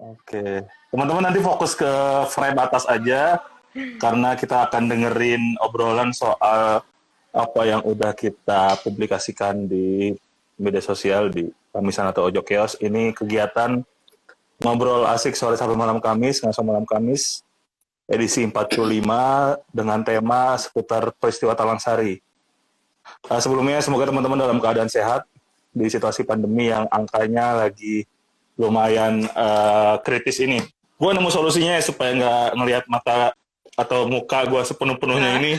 Oke. Teman-teman nanti fokus ke frame atas aja karena kita akan dengerin obrolan soal apa yang udah kita publikasikan di media sosial di Kamisan atau Ojo Chaos. Ini kegiatan ngobrol asik sore sampai malam Kamis, ngaso malam Kamis, edisi 45 dengan tema seputar peristiwa Talang Sari. Sebelumnya semoga teman-teman dalam keadaan sehat di situasi pandemi yang angkanya lagi lumayan kritis ini. Gue nemu solusinya ya, supaya nggak ngelihat mata atau muka gue sepenuh-penuhnya Nah, ini.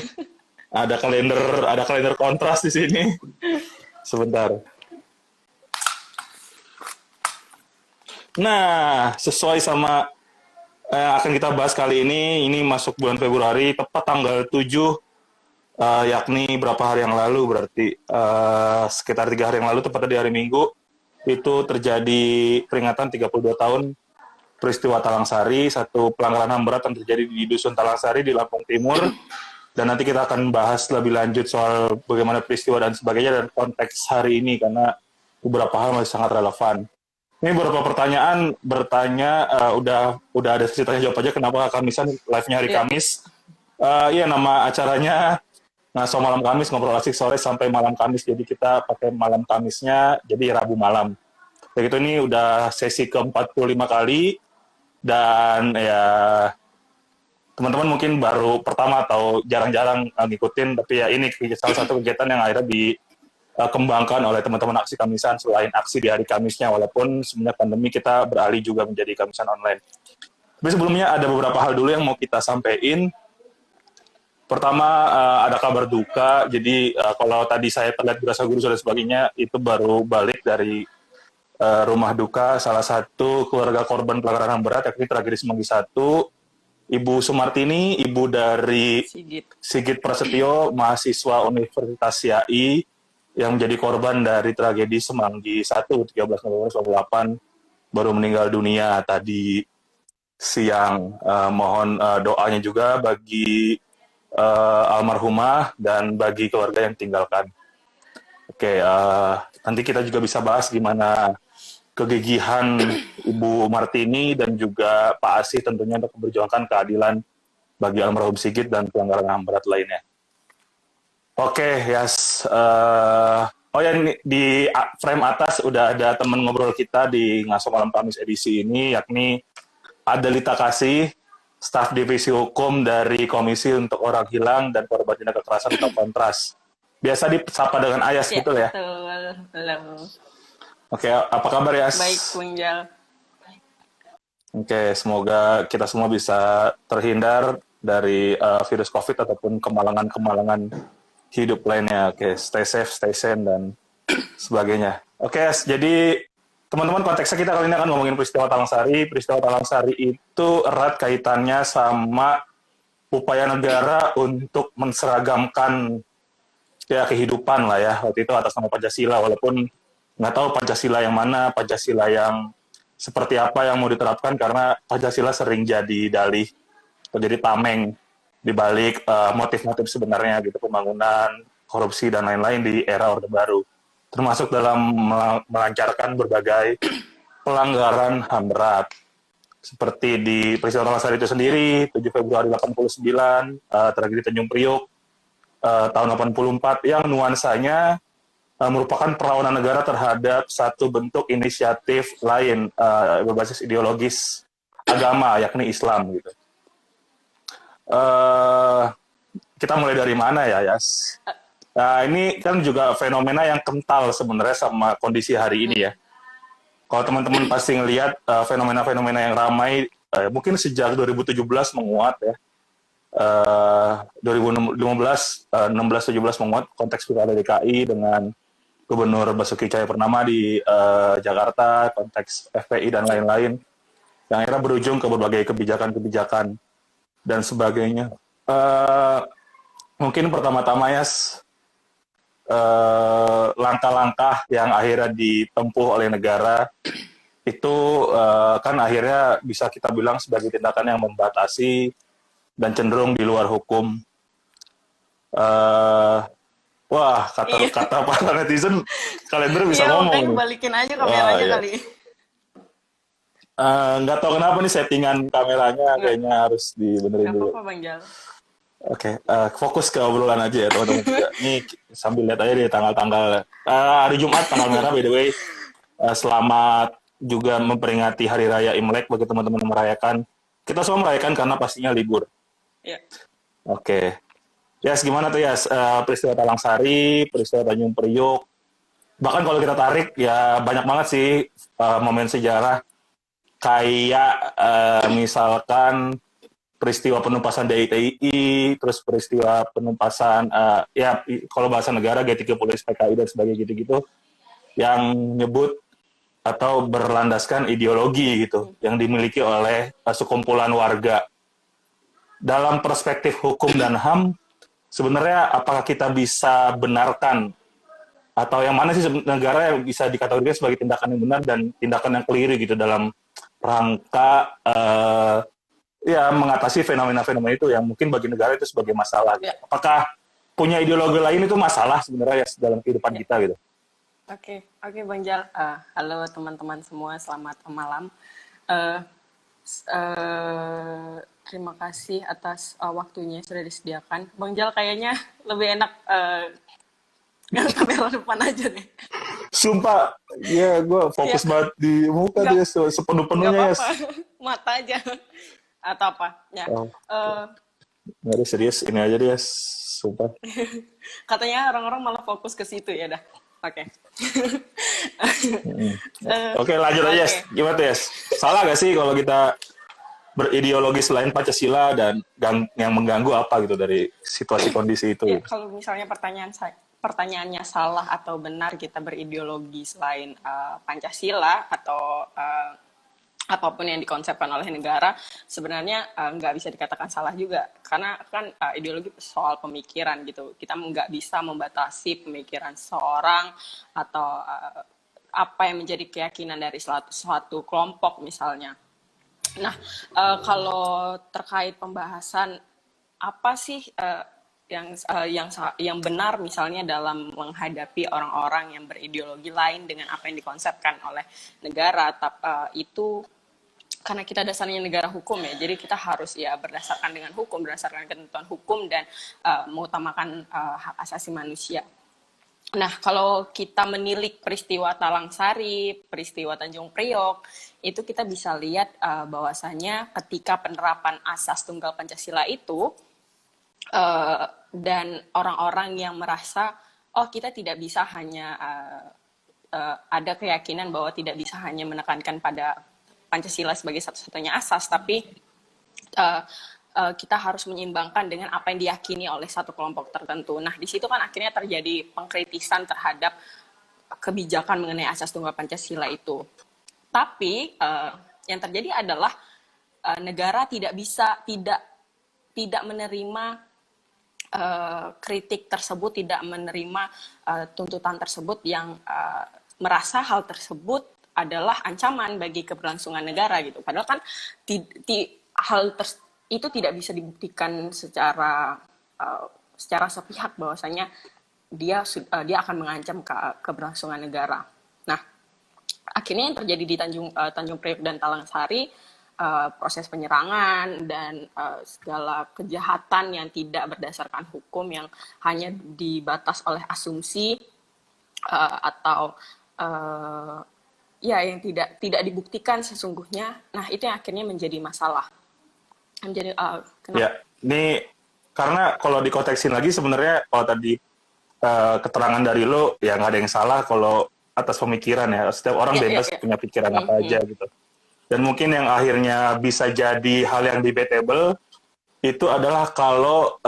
Ada kalender kontras di sini. Sebentar. Nah, sesuai sama akan kita bahas kali ini masuk bulan Februari, tepat tanggal 7, yakni berapa hari yang lalu, berarti sekitar 3 hari yang lalu, tepatnya di hari Minggu, itu terjadi peringatan 32 tahun peristiwa Talang Sari, satu pelanggaran HAM berat yang terjadi di Dusun Talang Sari di Lampung Timur, dan nanti kita akan bahas lebih lanjut soal bagaimana peristiwa dan sebagainya dan konteks hari ini, karena beberapa hal masih sangat relevan. Ini beberapa pertanyaan bertanya, udah ada sesi tanya jawab aja, kenapa Kamisan live-nya hari ya. Kamis. Iya, nama acaranya Ngaso Malam Kamis, ngobrol asik sore sampai malam Kamis, jadi kita pakai malam Kamisnya, jadi Rabu malam. Begitu, ini udah sesi ke-45 kali, dan ya teman-teman mungkin baru pertama atau jarang-jarang ngikutin, tapi ya ini salah satu kegiatan yang akhirnya dikembangkan oleh teman-teman aksi Kamisan selain aksi di hari Kamisnya, walaupun sebenarnya pandemi kita beralih juga menjadi Kamisan online. Tapi sebelumnya ada beberapa hal dulu yang mau kita sampaikan. Pertama, ada kabar duka. Jadi kalau tadi saya terlihat berasa guru dan sebagainya, itu baru balik dari rumah duka salah satu keluarga korban pelanggaran HAM berat, yakni tragedi Semanggi 1, Ibu Sumartini, ibu dari Sigit. Sigit Prasetyo, mahasiswa Universitas Yai, yang menjadi korban dari tragedi Semanggi 1, 13 November 2008, baru meninggal dunia tadi siang. Mohon doanya juga bagi almarhumah dan bagi keluarga yang tinggalkan. Oke, nanti kita juga bisa bahas gimana kegigihan Ibu Martini dan juga Pak Asih tentunya untuk memperjuangkan keadilan bagi almarhum Sigit dan pelanggaran HAM berat lainnya. Oke, Yas. Oh ya, di frame atas udah ada teman ngobrol kita di Ngaso Malam Kamis edisi ini, yakni Adelita Kasih, staf divisi hukum dari Komisi untuk Orang Hilang dan Korban Tindak Kekerasan atau Kontras. Biasa disapa dengan Ayas Ya, gitu ya. betul. Halo. Oke, apa kabar Yas? Baik, Punjal. Oke, semoga kita semua bisa terhindar dari virus COVID ataupun kemalangan-kemalangan hidup lainnya. Oke, stay safe, stay sane, dan sebagainya. Oke, Yas, jadi teman-teman, konteksnya kita kali ini akan ngomongin peristiwa Talang Sari. Peristiwa Talang Sari itu erat kaitannya sama upaya negara untuk menseragamkan ya kehidupan lah ya. Waktu itu atas nama Pancasila, walaupun nggak tahu Pancasila yang mana, Pancasila yang seperti apa yang mau diterapkan, karena Pancasila sering jadi dalih atau jadi tameng di balik motif-motif sebenarnya gitu, pembangunan, korupsi, dan lain-lain di era Orde Baru. Termasuk dalam melancarkan berbagai pelanggaran HAM berat. Seperti di peristiwa Talang Sari itu Ya. sendiri, 7 Februari 89, tragedi Tanjung Priok, tahun 84, yang nuansanya merupakan perlawanan negara terhadap satu bentuk inisiatif lain berbasis ideologis agama, yakni Islam gitu. Uh, kita mulai dari mana ya, Yas? Nah, ini kan juga fenomena yang kental sebenarnya sama kondisi hari ini ya. Kalau teman-teman pasti ngelihat fenomena-fenomena yang ramai, mungkin sejak 2017 menguat ya. 2015, 16, 17 menguat konteks pilkada DKI dengan Gubernur Basuki Cahayapurnama di Jakarta, konteks FPI dan lain-lain, yang akhirnya berujung ke berbagai kebijakan-kebijakan dan sebagainya. Mungkin pertama-tama ya, langkah-langkah yang akhirnya ditempuh oleh negara itu kan akhirnya bisa kita bilang sebagai tindakan yang membatasi dan cenderung di luar hukum. Wah, Iya. kata para netizen, kalender bisa Iya, ngomong makanya nih. balikin aja Wah, kameranya ya. kali. Nggak tahu kenapa nih settingan kameranya Nggak, kayaknya harus dibenerin nggak dulu. apa-apa Bang Jal. Oke, fokus ke obrolan aja ya teman-teman juga. Nih sambil lihat aja deh tanggal-tanggal. Hari Jumat tanggal merah by the way. Selamat juga memperingati Hari Raya Imlek bagi teman-teman yang merayakan. Kita semua merayakan karena pastinya libur. Ya, Oke. Yas, gimana tuh Yas? Peristiwa Talang Sari, peristiwa Tanjung Priok. Bahkan kalau kita tarik ya banyak banget sih momen sejarah. Kayak misalkan peristiwa penumpasan DITI, terus peristiwa penumpasan ya kalau bahasa negara G30 SPKI dan sebagainya gitu-gitu yang nyebut atau berlandaskan ideologi gitu yang dimiliki oleh sekumpulan warga. Dalam perspektif hukum dan HAM, sebenarnya apakah kita bisa benarkan atau yang mana sih negara yang bisa dikategorikan sebagai tindakan yang benar dan tindakan yang keliru gitu dalam rangka ya mengatasi fenomena-fenomena itu yang mungkin bagi negara itu sebagai masalah. ya. Apakah punya ideologi lain itu masalah sebenarnya ya dalam kehidupan kita gitu? Oke, oke Bang Jal. Halo teman-teman semua, selamat malam. Eh, Terima kasih atas waktunya yang sudah disediakan. Bang Jal kayaknya lebih enak kamera depan aja deh. Sumpah, ya gue Ya, fokus banget di muka nggak, dia nggak sepenuh-penuhnya ya. apa-apa. Mata aja. Atau apa? Ya. Oh, Eh, nggak ada serius, ini aja dia, sumpah. Katanya orang-orang malah fokus ke situ ya dah. Oke. Mm. Eh, Oke, lanjut aja, Yes. Oke. Gimana tuh, Yes? Salah gak sih kalau kita berideologi selain Pancasila dan yang mengganggu apa gitu dari situasi kondisi itu? Ya, Gitu? kalau misalnya pertanyaannya salah atau benar kita berideologi selain Pancasila atau apapun yang dikonsepkan oleh negara, sebenarnya nggak bisa dikatakan salah juga. Karena kan ideologi soal pemikiran gitu. Kita nggak bisa membatasi pemikiran seorang atau apa yang menjadi keyakinan dari suatu kelompok misalnya. Nah, kalau terkait pembahasan apa sih yang benar misalnya dalam menghadapi orang-orang yang berideologi lain dengan apa yang dikonsepkan oleh negara, itu karena kita dasarnya negara hukum ya, jadi kita harus ya berdasarkan dengan hukum, berdasarkan ketentuan hukum dan mengutamakan hak asasi manusia. Nah, kalau kita menilik peristiwa Talang Sari, peristiwa Tanjung Priok, itu kita bisa lihat bahwasanya ketika penerapan asas tunggal Pancasila itu dan orang-orang yang merasa oh kita tidak bisa hanya ada keyakinan bahwa tidak bisa hanya menekankan pada Pancasila sebagai satu-satunya asas, tapi kita harus menyeimbangkan dengan apa yang diyakini oleh satu kelompok tertentu. Nah, di situ kan akhirnya terjadi pengkritisan terhadap kebijakan mengenai asas tunggal Pancasila itu. Tapi yang terjadi adalah negara tidak menerima kritik tersebut, tidak menerima tuntutan tersebut yang merasa hal tersebut adalah ancaman bagi keberlangsungan negara gitu. Padahal kan itu tidak bisa dibuktikan secara sepihak bahwasanya dia akan mengancam keberlangsungan negara. Nah, akhirnya yang terjadi di Tanjung Priok dan Talang Sari, proses penyerangan dan segala kejahatan yang tidak berdasarkan hukum, yang hanya dibatas oleh asumsi atau ya yang tidak dibuktikan sesungguhnya. Nah, itu yang akhirnya menjadi masalah. Menjadi kenapa? Ya, ini karena kalau dikonteksin lagi sebenarnya kalau tadi keterangan dari lo ya nggak ada yang salah kalau atas pemikiran ya. Setiap orang bebas punya pikiran apa aja gitu. Dan mungkin yang akhirnya bisa jadi hal yang debatable itu adalah kalau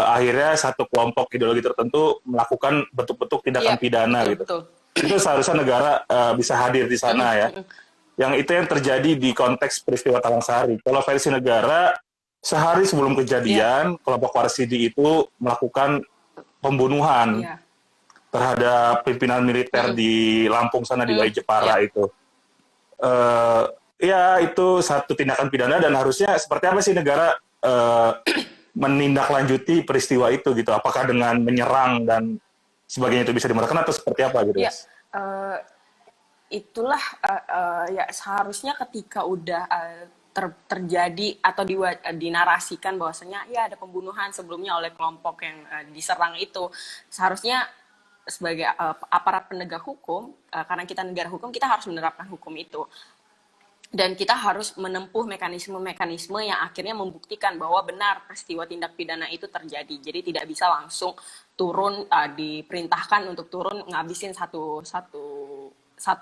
akhirnya satu kelompok ideologi tertentu melakukan bentuk-bentuk tindakan pidana gitu. Betul. Itu seharusnya negara bisa hadir di sana ya. Yang itu yang terjadi di konteks peristiwa Talang Sari. Kalau versi negara, sehari sebelum kejadian, kelompok Warsidi itu melakukan pembunuhan terhadap pimpinan militer di Lampung sana, di Wai Jepara itu. Ya, itu satu tindakan pidana dan harusnya seperti apa sih negara menindaklanjuti peristiwa itu gitu? Apakah dengan menyerang dan sebagainya itu bisa dimarakan atau seperti apa gitu? Ya, itulah ya seharusnya ketika udah terjadi atau dinarasikan bahwasanya ya ada pembunuhan sebelumnya oleh kelompok yang diserang itu, seharusnya sebagai aparat penegak hukum, karena kita negara hukum, kita harus menerapkan hukum itu. Dan kita harus menempuh mekanisme-mekanisme yang akhirnya membuktikan bahwa benar peristiwa tindak pidana itu terjadi. Jadi tidak bisa langsung turun, diperintahkan untuk turun ngabisin satu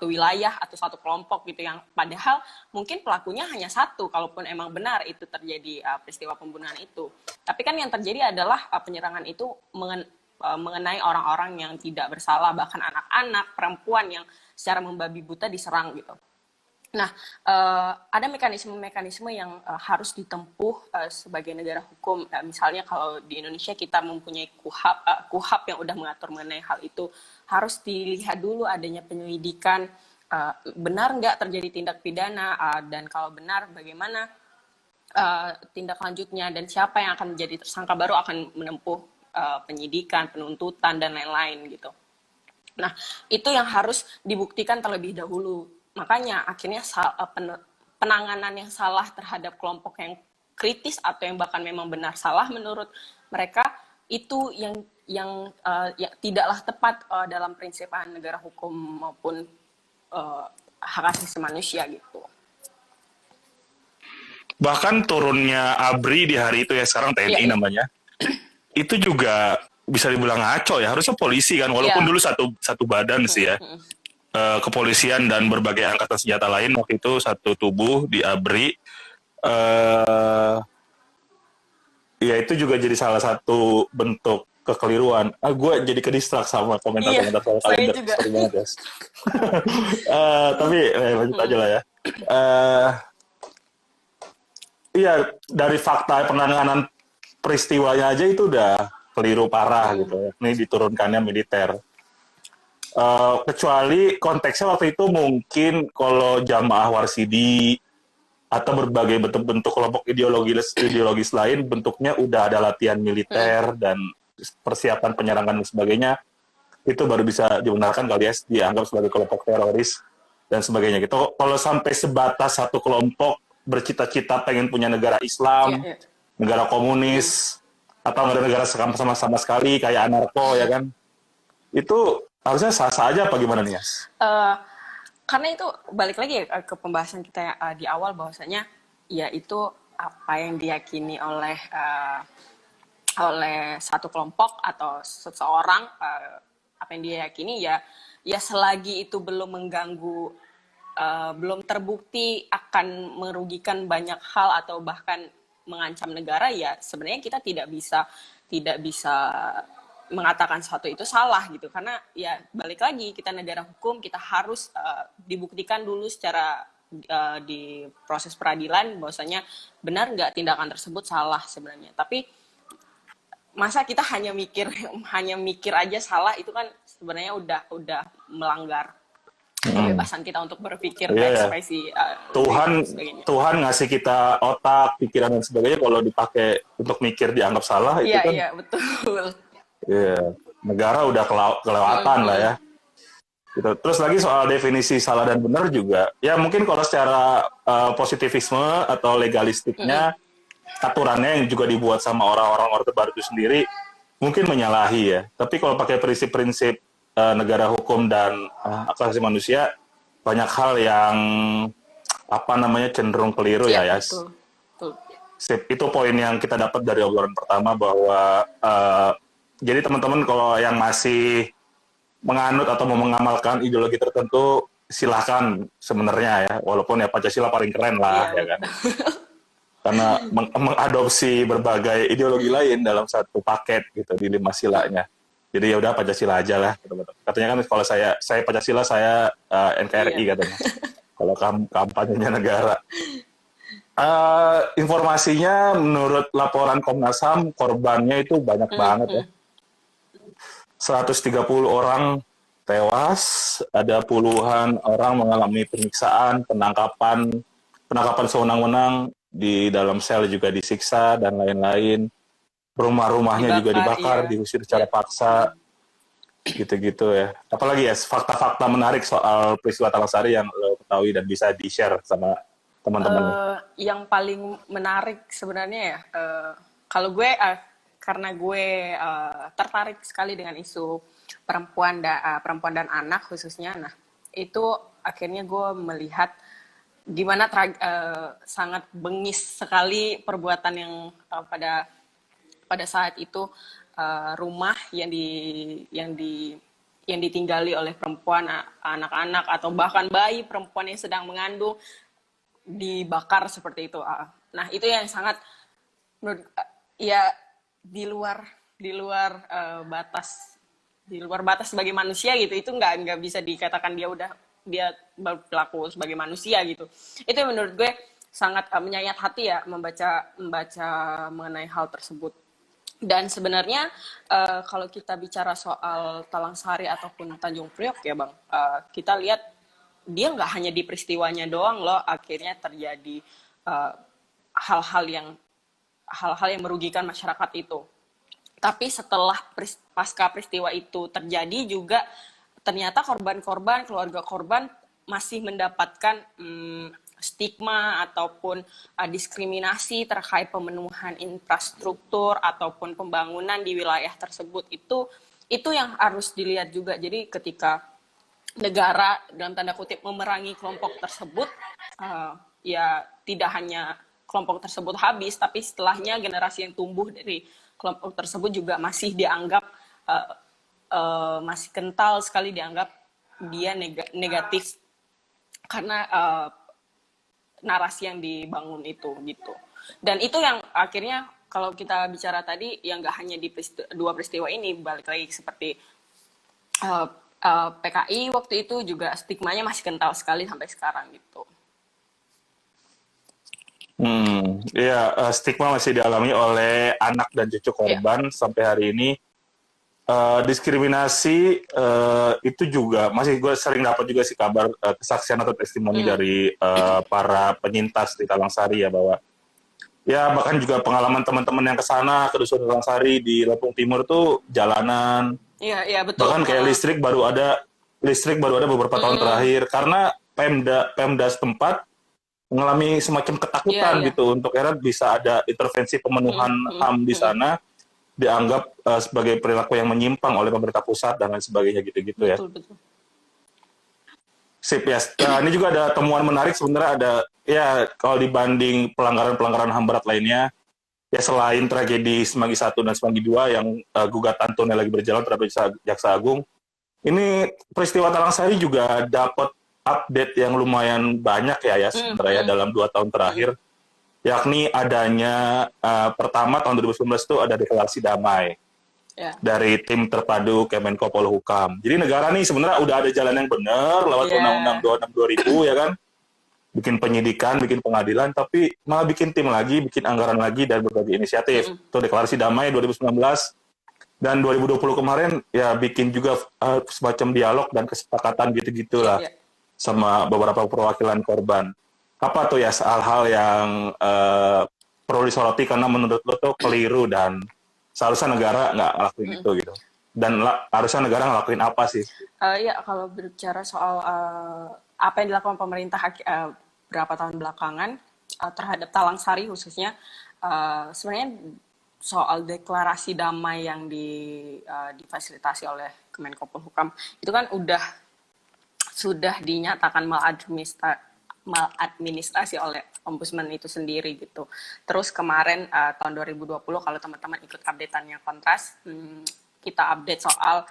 wilayah atau satu kelompok gitu, yang padahal mungkin pelakunya hanya satu kalaupun emang benar itu terjadi peristiwa pembunuhan itu. Tapi kan yang terjadi adalah penyerangan itu mengenai orang-orang yang tidak bersalah, bahkan anak-anak, perempuan yang secara membabi buta diserang gitu. Nah, ada mekanisme-mekanisme yang harus ditempuh sebagai negara hukum. Misalnya kalau di Indonesia kita mempunyai KUHAP yang udah mengatur mengenai hal itu. Harus dilihat dulu adanya penyelidikan, benar nggak terjadi tindak pidana, dan kalau benar bagaimana tindak lanjutnya, dan siapa yang akan menjadi tersangka baru akan menempuh penyidikan, penuntutan, dan lain-lain gitu. Nah, itu yang harus dibuktikan terlebih dahulu. Makanya akhirnya penanganan yang salah terhadap kelompok yang kritis atau yang bahkan memang benar salah menurut mereka itu yang tidaklah tepat dalam prinsip negara hukum maupun hak asasi manusia gitu. Bahkan turunnya ABRI di hari itu ya, sekarang TNI namanya, itu juga bisa dibilang ngaco ya. Harusnya polisi kan, walaupun dulu satu badan sih ya. Kepolisian dan berbagai angkatan senjata lain waktu itu satu tubuh di ABRI. Ya itu juga jadi salah satu bentuk kekeliruan. Gue jadi kedistrak sama komentar-komentar soal kalender. Sorry banget ya. Tapi lanjut aja lah ya. Iya, dari fakta penanganan peristiwanya aja itu udah keliru parah gitu. Ini diturunkannya militer. Kecuali konteksnya waktu itu mungkin kalau jamaah warsidi atau berbagai bentuk-bentuk kelompok ideologis lain, bentuknya udah ada latihan militer dan persiapan penyerangan dan sebagainya, itu baru bisa dibenarkan kali ya, dianggap sebagai kelompok teroris dan sebagainya gitu. Kalau sampai sebatas satu kelompok bercita-cita pengen punya negara Islam, negara komunis, atau negara sama sekali kayak anarko ya kan, itu harusnya sah-sah aja apa gimana nih, Yas? Karena itu balik lagi ke pembahasan kita di awal bahwasanya ya itu apa yang diyakini oleh satu kelompok atau seseorang, apa yang dia yakini ya selagi itu belum mengganggu, belum terbukti akan merugikan banyak hal atau bahkan mengancam negara, ya sebenarnya kita tidak bisa mengatakan sesuatu itu salah gitu, karena ya balik lagi kita negara hukum, kita harus dibuktikan dulu secara di proses peradilan bahwasanya benar nggak tindakan tersebut salah sebenarnya. Tapi masa kita hanya mikir aja salah, itu kan sebenarnya udah melanggar kebebasan kita untuk berpikir, berekspresi. Tuhan ngasih kita otak, pikiran dan sebagainya, kalau dipakai untuk mikir dianggap salah, itu kan. Iya, betul. Negara udah kelewatan lah ya. Gitu. Terus lagi soal definisi salah dan benar juga, ya mungkin kalau secara positivisme atau legalistiknya, aturannya yang juga dibuat sama orang-orang Orde Baru itu sendiri mungkin menyalahi ya. Tapi kalau pakai prinsip-prinsip negara hukum dan hak asasi manusia, banyak hal yang cenderung keliru ya, Yas. Betul. Itu poin yang kita dapat dari obrolan pertama, bahwa jadi teman-teman kalau yang masih menganut atau mau mengamalkan ideologi tertentu, silahkan sebenarnya ya, walaupun ya Pancasila paling keren lah ya kan. Karena mengadopsi berbagai ideologi lain dalam satu paket gitu di 5 silanya. Jadi ya udah Pancasila aja lah teman-teman. Katanya kan kalau saya Pancasila, saya NKRI katanya. Kalau kampanyenya negara. Informasinya menurut laporan Komnas HAM, korbannya itu banyak banget ya. 130 orang tewas, ada puluhan orang mengalami penyiksaan, penangkapan sewenang-wenang, di dalam sel juga disiksa dan lain-lain. Rumah-rumahnya juga dibakar, diusir secara paksa. gitu-gitu ya. Apalagi ya fakta-fakta menarik soal peristiwa Talang Sari yang lo ketahui dan bisa di-share sama teman-teman nih. Yang paling menarik sebenarnya ya, kalau gue karena gue tertarik sekali dengan isu perempuan dan anak khususnya. Nah, itu akhirnya gue melihat gimana sangat bengis sekali perbuatan yang pada saat itu, rumah yang ditinggali oleh perempuan, anak-anak atau bahkan bayi perempuan yang sedang mengandung dibakar seperti itu. Nah, itu yang sangat menurut ya di luar di luar batas di luar batas sebagai manusia gitu. Itu nggak bisa dikatakan dia berlaku sebagai manusia gitu. Itu yang menurut gue sangat menyayat hati ya, membaca membaca mengenai hal tersebut. Dan sebenarnya kalau kita bicara soal Talang Sari ataupun Tanjung Priok ya Bang, kita lihat dia nggak hanya di peristiwanya doang loh akhirnya terjadi uh, hal-hal yang hal-hal yang merugikan masyarakat itu. Tapi setelah pasca peristiwa itu terjadi juga ternyata korban-korban, keluarga korban masih mendapatkan stigma ataupun diskriminasi terkait pemenuhan infrastruktur ataupun pembangunan di wilayah tersebut. Itu yang harus dilihat juga. Jadi ketika negara dalam tanda kutip memerangi kelompok tersebut, ya tidak hanya kelompok tersebut habis, tapi setelahnya generasi yang tumbuh dari kelompok tersebut juga masih dianggap masih kental sekali dianggap dia negatif karena narasi yang dibangun itu gitu. Dan itu yang akhirnya kalau kita bicara tadi yang nggak hanya di dua peristiwa ini, balik lagi seperti PKI waktu itu juga stigmanya masih kental sekali sampai sekarang gitu. Iya, stigma masih dialami oleh anak dan cucu Ya. korban sampai hari ini. Diskriminasi itu juga masih gue sering dapat juga sih kabar kesaksian atau testimoni dari para penyintas di Talang Sari ya, bahwa ya bahkan juga pengalaman teman-teman yang ke sana ke dusun Talang Sari di Lampung Timur tuh jalanan, Iya, iya betul. bahkan kayak listrik baru ada beberapa tahun terakhir karena Pemda setempat mengalami semacam Iya, ketakutan iya. gitu untuk era bisa ada intervensi pemenuhan HAM di sana, dianggap sebagai perilaku yang menyimpang oleh pemerintah pusat dan lain sebagainya gitu-gitu ya. Betul, betul. Sip ya. Ini juga ada temuan menarik sebenarnya, ada ya kalau dibanding pelanggaran-pelanggaran HAM berat lainnya, ya selain tragedi Semanggi 1 dan Semanggi 2 yang gugatan tunai lagi berjalan terhadap Jaksa Agung, ini peristiwa Talang Sari juga dapat update yang lumayan banyak ya sebenarnya dalam 2 tahun terakhir, yakni adanya pertama tahun 2019 itu ada deklarasi damai dari tim terpadu Kemenko Polhukam. Jadi negara nih sebenarnya udah ada jalan yang benar lewat Undang-Undang 26 2000 ya kan, bikin penyidikan, bikin pengadilan, tapi malah bikin tim lagi, bikin anggaran lagi dan berbagai inisiatif. Itu deklarasi damai 2019 dan 2020 kemarin ya bikin juga semacam dialog dan kesepakatan gitu-gitulah sama beberapa perwakilan korban. Apa tuh ya hal-hal yang perlu disoroti karena menurut lo tuh keliru dan seharusnya negara nggak ngelakuin itu gitu. Dan harusnya negara ngelakuin apa sih? Ya kalau berbicara soal apa yang dilakukan pemerintah berapa tahun belakangan terhadap Talang Sari khususnya, sebenarnya soal deklarasi damai yang difasilitasi oleh Kemenko Polhukam itu kan sudah dinyatakan maladministrasi oleh Ombudsman itu sendiri gitu. Terus kemarin tahun 2020 kalau teman-teman ikut updateannya Kontras, kita update soal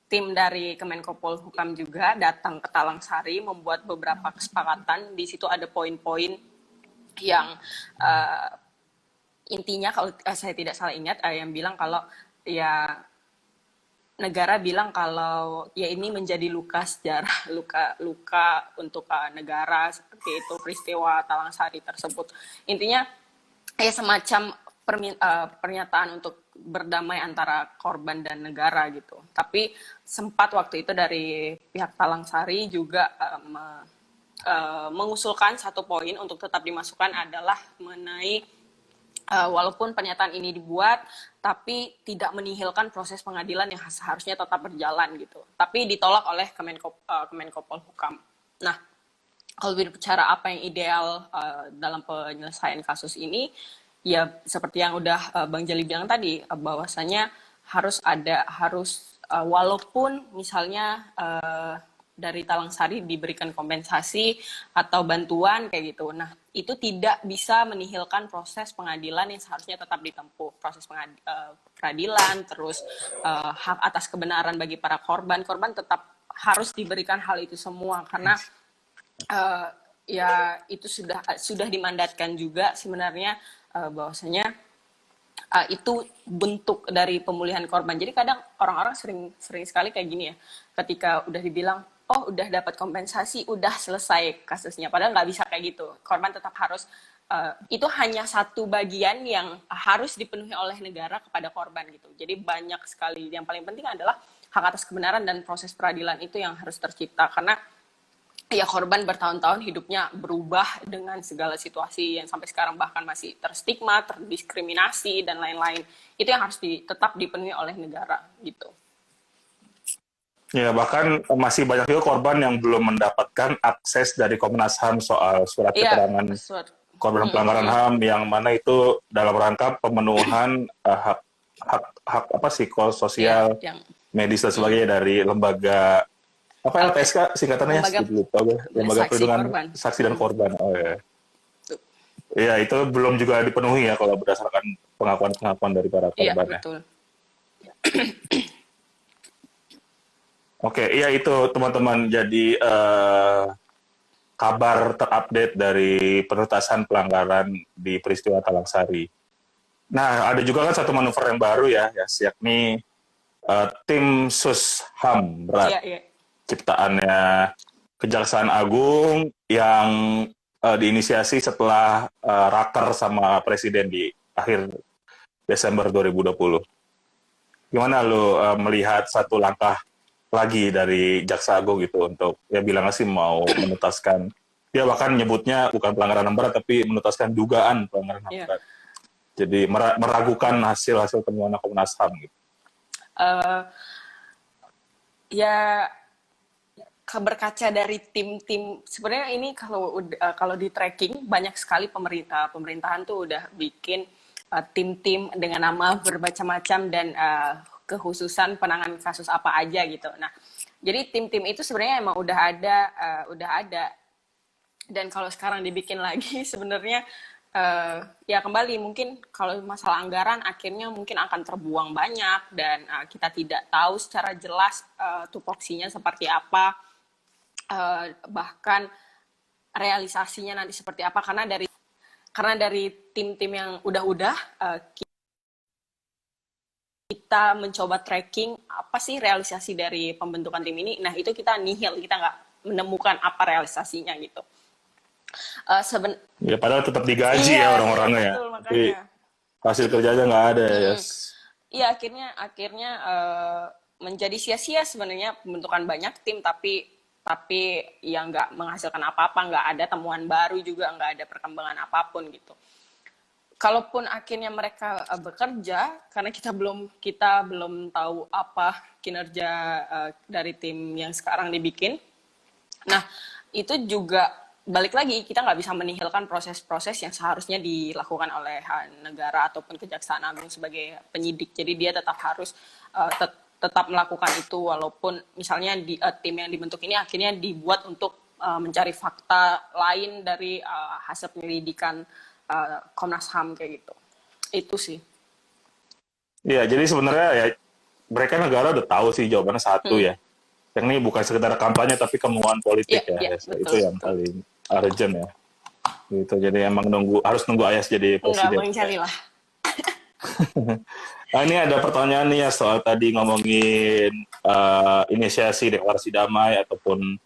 tim dari Kemenko Polhukam juga datang ke Talang Sari membuat beberapa kesepakatan. Di situ ada poin-poin yang intinya kalau saya tidak salah ingat yang bilang kalau ya negara bilang kalau ya ini menjadi luka sejarah, luka untuk negara seperti itu peristiwa Talang Sari tersebut. Intinya ya semacam pernyataan untuk berdamai antara korban dan negara gitu. Tapi sempat waktu itu dari pihak Talang Sari juga mengusulkan satu poin untuk tetap dimasukkan adalah mengenai Walaupun pernyataan ini dibuat, tapi tidak menihilkan proses pengadilan yang seharusnya tetap berjalan gitu. Tapi ditolak oleh Kemenko Polhukam. Nah, kalau berbicara apa yang ideal dalam penyelesaian kasus ini, ya seperti yang udah Bang Jali bilang tadi, bahwasanya harus walaupun misalnya dari Talang Sari diberikan kompensasi atau bantuan kayak gitu. Nah, itu tidak bisa menihilkan proses pengadilan yang seharusnya tetap ditempuh. Proses peradilan, terus hak atas kebenaran bagi para korban. Korban tetap harus diberikan hal itu semua karena ya itu sudah dimandatkan juga sebenarnya bahwasanya itu bentuk dari pemulihan korban. Jadi kadang orang-orang sering sekali kayak gini ya, ketika udah dibilang, oh udah dapat kompensasi, udah selesai kasusnya. Padahal nggak bisa kayak gitu. Korban tetap harus, itu hanya satu bagian yang harus dipenuhi oleh negara kepada korban gitu. Jadi banyak sekali. Yang paling penting adalah hak atas kebenaran dan proses peradilan itu yang harus tercipta. Karena ya korban bertahun-tahun hidupnya berubah dengan segala situasi yang sampai sekarang bahkan masih terstigma, terdiskriminasi dan lain-lain. Itu yang harus tetap dipenuhi oleh negara gitu. Ya, bahkan masih banyak juga korban yang belum mendapatkan akses dari Komnas HAM soal surat keterangan korban pelanggaran HAM yang mana itu dalam rangka pemenuhan hak apa psikososial, medis dan sebagainya dari lembaga apa LPSK singkatannya lembaga perlindungan saksi dan korban. Oh ya. Iya, itu belum juga dipenuhi ya kalau berdasarkan pengakuan dari para korban. Iya, betul. Oke, iya itu teman-teman. Jadi kabar terupdate dari penuntasan pelanggaran di peristiwa Talang Sari. Nah, ada juga kan satu manuver yang baru ya yakni tim Sus HAM berat. Ciptaannya Kejaksaan Agung yang diinisiasi setelah raker sama Presiden di akhir Desember 2020. Gimana lu melihat satu langkah lagi dari Jaksa Agung gitu untuk ya bilangnya sih mau menuntaskan, dia bahkan nyebutnya bukan pelanggaran HAM berat tapi menuntaskan dugaan pelanggaran HAM berat. Jadi meragukan hasil temuan Komnas HAM gitu. Ya berkaca dari tim-tim sebenarnya ini kalau di tracking banyak sekali pemerintahan tuh udah bikin tim-tim dengan nama bermacam-macam dan kekhususan penanganan kasus apa aja gitu. Nah, jadi tim-tim itu sebenarnya emang udah ada dan kalau sekarang dibikin lagi sebenarnya ya kembali mungkin kalau masalah anggaran akhirnya mungkin akan terbuang banyak dan kita tidak tahu secara jelas tupoksinya seperti apa. Bahkan realisasinya nanti seperti apa karena dari tim-tim yang udah kita mencoba tracking apa sih realisasi dari pembentukan tim ini. Nah itu kita nihil, kita nggak menemukan apa realisasinya gitu. Ya padahal tetap digaji ya orang-orangnya ya. Tapi hasil kerjanya nggak ada ya. Iya akhirnya menjadi sia-sia sebenarnya pembentukan banyak tim tapi yang nggak menghasilkan apa-apa, nggak ada temuan baru juga, nggak ada perkembangan apapun gitu. Kalaupun akhirnya mereka bekerja, karena kita belum tahu apa kinerja dari tim yang sekarang dibikin. Nah, itu juga balik lagi kita nggak bisa menihilkan proses-proses yang seharusnya dilakukan oleh negara ataupun Kejaksaan Agung sebagai penyidik. Jadi dia tetap harus tetap melakukan itu walaupun misalnya tim yang dibentuk ini akhirnya dibuat untuk mencari fakta lain dari hasil penyelidikan Komnas HAM kayak gitu. Itu sih. Iya, jadi sebenarnya ya mereka negara udah tahu sih jawabannya satu ya. Yang ini bukan sekedar kampanye tapi kemauan politik ya. Betul, itu yang paling urgent ya. Gitu. Jadi emang harus nunggu Ayas jadi presiden. Enggak mencari lah. Nah, ini ada pertanyaan nih ya soal tadi ngomongin inisiasi deklarasi damai ataupun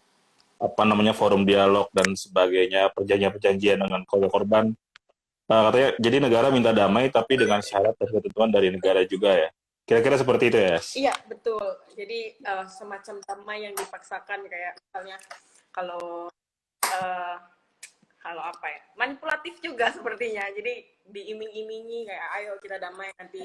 apa namanya forum dialog dan sebagainya, perjanjian-perjanjian dengan korban. Katanya jadi negara minta damai tapi dengan syarat dan ketentuan dari negara juga ya. Kira-kira seperti itu ya? Iya betul. Jadi semacam damai yang dipaksakan kayak misalnya kalau kalau apa ya, manipulatif juga sepertinya. Jadi diiming-imingi kayak ayo kita damai nanti.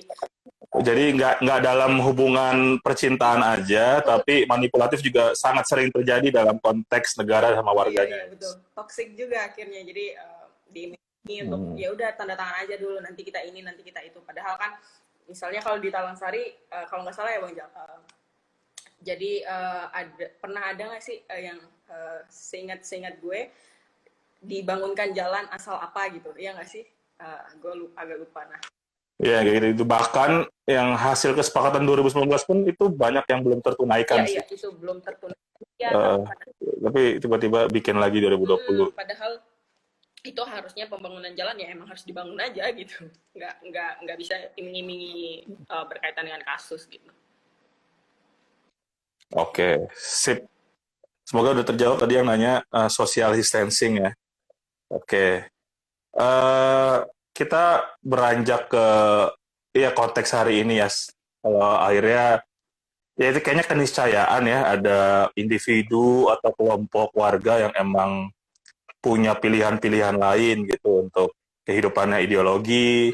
Jadi nggak dalam hubungan percintaan aja, tapi manipulatif juga sangat sering terjadi dalam konteks negara sama Iya warganya. iya betul. Toxic juga akhirnya. Jadi diiming-imingi untuk Hmm. ya udah tanda tangan aja dulu, nanti kita ini nanti kita itu. Padahal kan misalnya kalau di Talang Sari kalau nggak salah ya Bang Jal, jadi pernah ada nggak sih yang seingat gue dibangunkan jalan asal apa gitu, ya nggak sih? Gue agak lupa. Nah, Ya, kayak gitu. Itu bahkan yang hasil kesepakatan 2019 pun itu banyak yang belum iya tertunaikan iya sih. itu belum tertunai. Ya, Eh, tapi tiba-tiba bikin lagi 2020. padahal itu harusnya pembangunan jalan ya emang harus dibangun aja gitu. Nggak bisa iming-imingi berkaitan dengan kasus gitu. Oke, sip. Semoga udah terjawab tadi yang nanya social distancing ya. Oke. eh kita beranjak ke ya konteks hari ini ya. Kalau akhirnya ya itu kayaknya keniscayaan ya ada individu atau kelompok warga yang emang punya pilihan-pilihan lain gitu untuk kehidupannya ideologi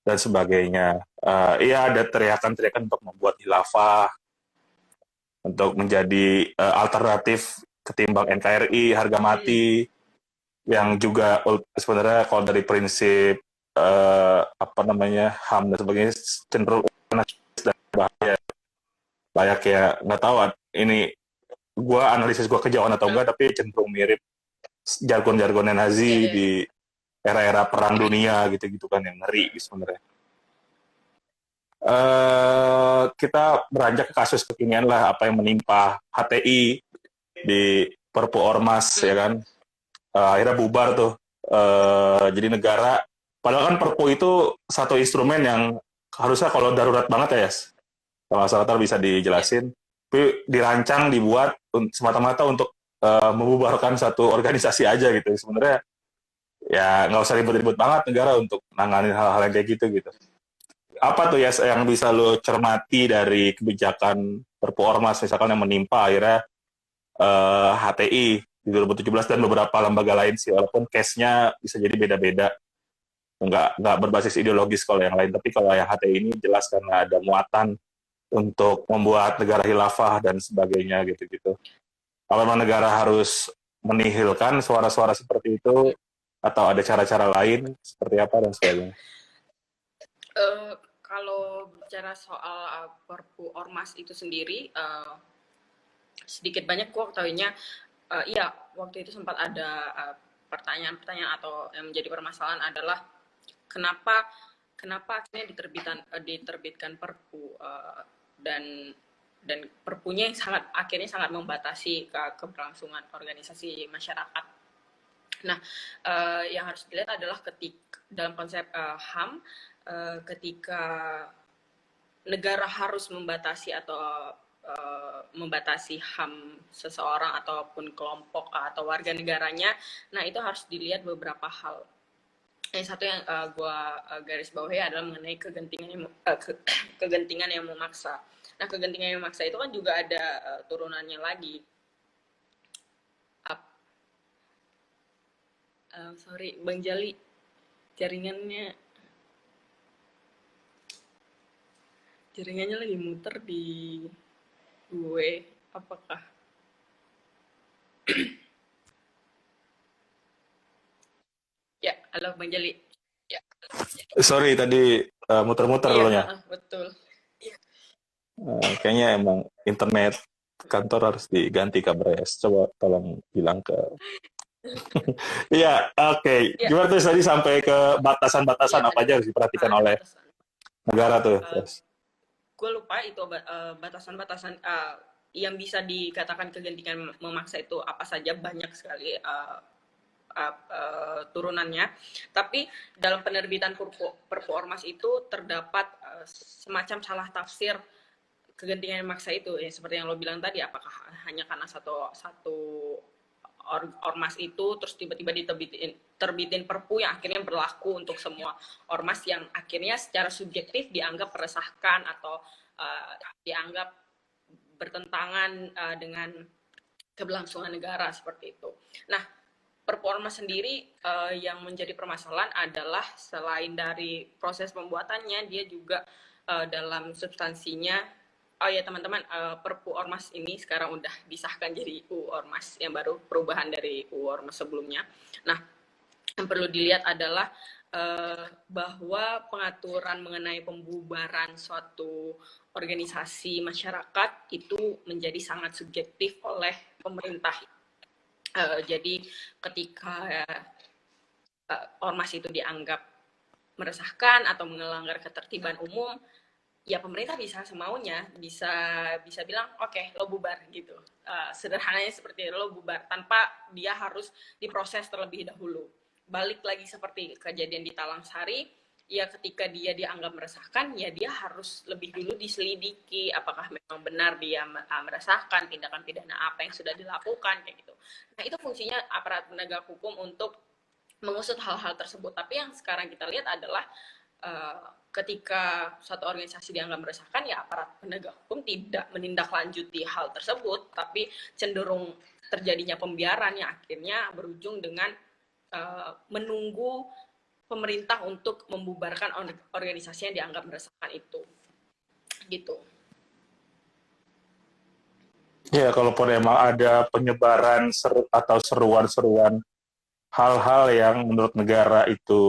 dan sebagainya. Iya ada teriakan-teriakan untuk membuat khilafah, untuk menjadi alternatif ketimbang NKRI harga mati yang juga sebenarnya kalau dari prinsip apa namanya HAM dan sebagainya cenderung dan bahaya. Layak ya nggak tahu ini analisis gue kejauhan atau enggak tapi cenderung mirip jargon-jargonnya Iya Nazi iya di era-era perang dunia gitu-gitu kan yang ngeri sebenarnya. Kita beranjak ke kasus kekinian lah apa yang menimpa HTI di Perpu Ormas ya kan. Akhirnya bubar tuh. Jadi negara padahal kan Perpu itu satu instrumen yang harusnya kalau darurat banget ya, Yas. Kalau nggak salah bisa iya. dijelasin. Tapi dirancang, dibuat semata-mata untuk membubarkan satu organisasi aja gitu. Sebenarnya ya nggak usah ribet-ribet banget negara untuk nanganin hal-hal yang kayak gitu. Apa tuh ya yang bisa lo cermati dari kebijakan Perpu Ormas misalkan yang menimpa akhirnya HTI di 2017 dan beberapa lembaga lain sih walaupun case-nya bisa jadi beda-beda nggak berbasis ideologis kalau yang lain tapi kalau yang HTI ini jelas karena ada muatan untuk membuat negara khilafah dan sebagainya gitu-gitu. Kalau memang negara harus menihilkan suara-suara seperti itu atau ada cara-cara lain seperti apa dan sebagainya. Kalau bicara soal Perpu Ormas itu sendiri, sedikit banyak gue ketahuinya, iya waktu itu sempat ada pertanyaan-pertanyaan atau yang menjadi permasalahan adalah kenapa akhirnya diterbitkan Perpu dan Perpunya yang akhirnya sangat membatasi keberlangsungan organisasi masyarakat. Nah, yang harus dilihat adalah dalam konsep HAM, ketika negara harus membatasi atau membatasi HAM seseorang ataupun kelompok atau warga negaranya, nah itu harus dilihat beberapa hal. Yang satu yang gue garis bawahi adalah mengenai kegentingan yang memaksa. Nah, kegentingan yang memaksa itu kan juga ada turunannya lagi. Sorry, Bang Jali, jaringannya lagi muter di gue. Apakah? Ya, halo Bang Jali. Ya. Sorry tadi muter-muter Iya, lo nya. betul. Kayaknya emang internet kantor harus diganti kabarnya. Coba tolong bilang ke. Iya, oke. Ya, Gimana tuh tadi sampai ke batasan-batasan iya apa tadi aja harus diperhatikan ada oleh batasan. negara tuh. Uh, Terus. gue lupa itu batasan-batasan yang bisa dikatakan kegentingan memaksa itu apa saja, banyak sekali turunannya. Tapi dalam penerbitan Perpu Ormas itu terdapat semacam salah tafsir kegentingan memaksa itu ya, seperti yang lo bilang tadi, apakah hanya karena satu ormas itu terus tiba-tiba terbitin perpu yang akhirnya berlaku untuk semua ormas yang akhirnya secara subjektif dianggap meresahkan atau dianggap bertentangan dengan keberlangsungan negara seperti itu. Nah, Perpu ormas sendiri yang menjadi permasalahan adalah selain dari proses pembuatannya, dia juga dalam substansinya. Oh ya teman-teman, Perpu Ormas ini sekarang udah disahkan jadi UU Ormas yang baru, perubahan dari UU Ormas sebelumnya. Nah, yang perlu dilihat adalah bahwa pengaturan mengenai pembubaran suatu organisasi masyarakat itu menjadi sangat subjektif oleh pemerintah. Jadi ketika ormas itu dianggap meresahkan atau melanggar ketertiban umum, ya pemerintah bisa semaunya, bisa bilang oke, lo bubar gitu. Sederhananya seperti itu, lo bubar tanpa dia harus diproses terlebih dahulu. Balik lagi seperti kejadian di Talang Sari, ya ketika dia dianggap meresahkan, ya dia harus lebih dulu diselidiki apakah memang benar dia meresahkan, tindakan pidana apa yang sudah dilakukan kayak gitu. Nah, itu fungsinya aparat penegak hukum untuk mengusut hal-hal tersebut. Tapi yang sekarang kita lihat adalah ketika suatu organisasi dianggap meresahkan, ya aparat penegak hukum tidak menindaklanjuti hal tersebut, tapi cenderung terjadinya pembiaran yang akhirnya berujung dengan menunggu pemerintah untuk membubarkan organisasi yang dianggap meresahkan itu. Gitu. Ya, kalaupun emang ada penyebaran atau seruan-seruan hal-hal yang menurut negara itu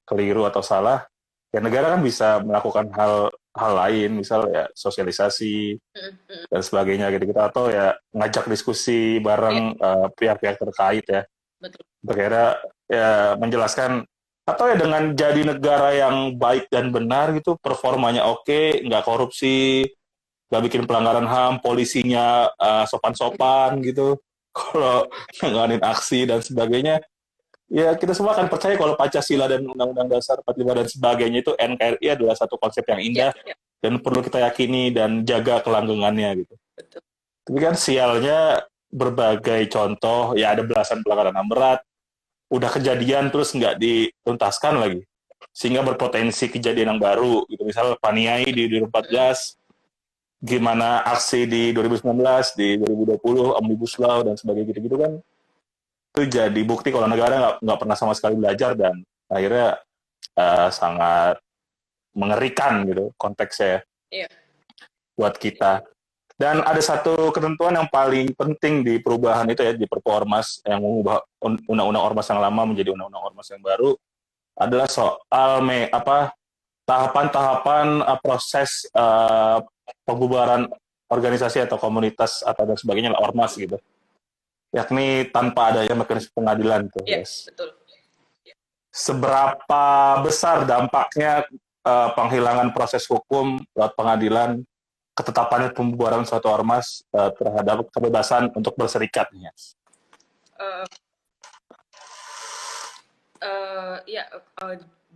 keliru atau salah, ya negara kan bisa melakukan hal lain, misal ya sosialisasi dan sebagainya gitu, atau ya ngajak diskusi bareng pihak-pihak terkait ya. Betul. Berkira ya menjelaskan, atau ya dengan jadi negara yang baik dan benar gitu, performanya oke, nggak korupsi, nggak bikin pelanggaran HAM, polisinya sopan-sopan gitu. Kalau nanganin aksi dan sebagainya, ya kita semua akan percaya kalau Pancasila dan Undang-Undang Dasar 45 dan sebagainya itu, NKRI adalah satu konsep yang indah dan perlu kita yakini dan jaga kelanggengannya gitu. Betul. Tapi kan sialnya berbagai contoh, ya ada belasan pelanggaran HAM berat, udah kejadian terus nggak dituntaskan lagi, sehingga berpotensi kejadian yang baru gitu. Misal Paniai di 2014, gimana aksi di 2019, di 2020 Omnibus Law dan sebagainya gitu-gitu kan, itu jadi bukti kalau negara nggak pernah sama sekali belajar dan akhirnya sangat mengerikan gitu konteksnya buat kita. Dan ada satu ketentuan yang paling penting di perubahan itu ya, di Perpu Ormas yang mengubah Undang-Undang Ormas yang lama menjadi Undang-Undang Ormas yang baru, adalah soal tahapan-tahapan proses pembubaran organisasi atau komunitas atau dan sebagainya, ormas gitu. Yakni tanpa adanya mekanisme pengadilan tuh, yes. Betul. Seberapa besar dampaknya penghilangan proses hukum lewat pengadilan, ketetapan pembubaran suatu ormas terhadap kebebasan untuk berserikat?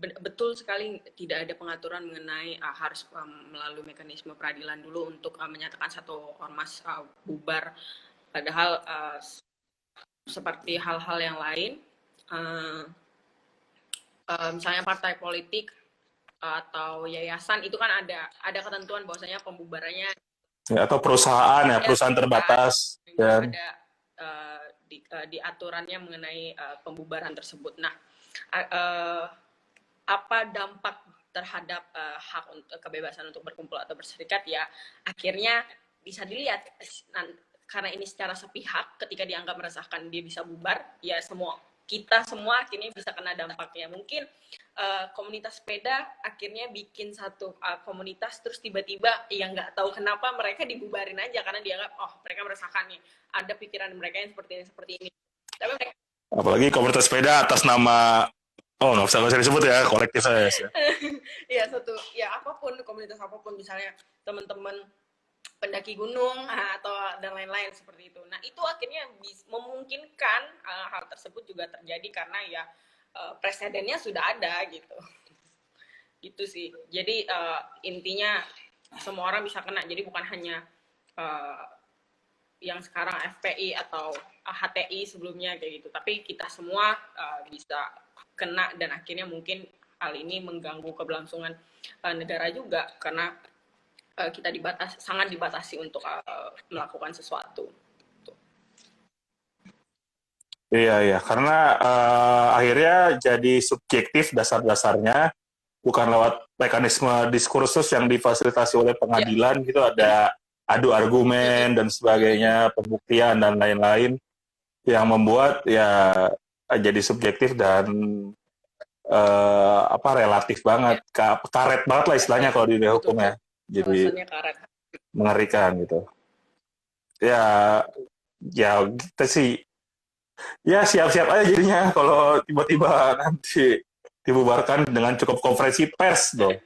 Betul sekali, tidak ada pengaturan mengenai harus melalui mekanisme peradilan dulu untuk menyatakan satu ormas bubar. Padahal seperti hal-hal yang lain, misalnya partai politik atau yayasan itu kan ada ketentuan bahwasanya pembubarannya ya, atau perusahaan ya, perusahaan terbatas dan ada di aturannya mengenai pembubaran tersebut. Nah, apa dampak terhadap hak kebebasan untuk berkumpul atau berserikat, ya akhirnya bisa dilihat karena ini secara sepihak, ketika dianggap meresahkan dia bisa bubar, ya kita semua akhirnya bisa kena dampaknya. Mungkin komunitas sepeda akhirnya bikin satu komunitas, terus tiba-tiba yang nggak tahu kenapa mereka dibubarin aja karena dianggap mereka meresahkan nih, ada pikiran mereka yang seperti ini. Tapi mereka, apalagi komunitas sepeda atas nama nggak usah disebut ya, kolektif saya. ya apapun, komunitas apapun, misalnya teman-teman pendaki gunung atau dan lain-lain seperti itu. Nah, itu akhirnya memungkinkan hal tersebut juga terjadi karena ya presidennya sudah ada gitu. Gitu sih. Jadi intinya semua orang bisa kena. Jadi bukan hanya yang sekarang FPI atau HTI sebelumnya kayak gitu, tapi kita semua bisa kena, dan akhirnya mungkin hal ini mengganggu keberlangsungan negara juga karena kita sangat dibatasi untuk melakukan sesuatu. Iya, iya. Karena akhirnya jadi subjektif dasar-dasarnya, bukan lewat mekanisme diskursus yang difasilitasi oleh Ya. pengadilan gitu, ada adu argumen dan sebagainya, pembuktian dan lain-lain yang membuat ya jadi subjektif dan apa relatif Ya. banget, karet banget lah istilahnya Ya. kalau di dunia Betul hukum betul. ya. Jadi Alasannya karet. mengerikan gitu. Ya, ya kita sih ya siap-siap aja jadinya kalau tiba-tiba nanti dibubarkan dengan cukup konferensi pers dong.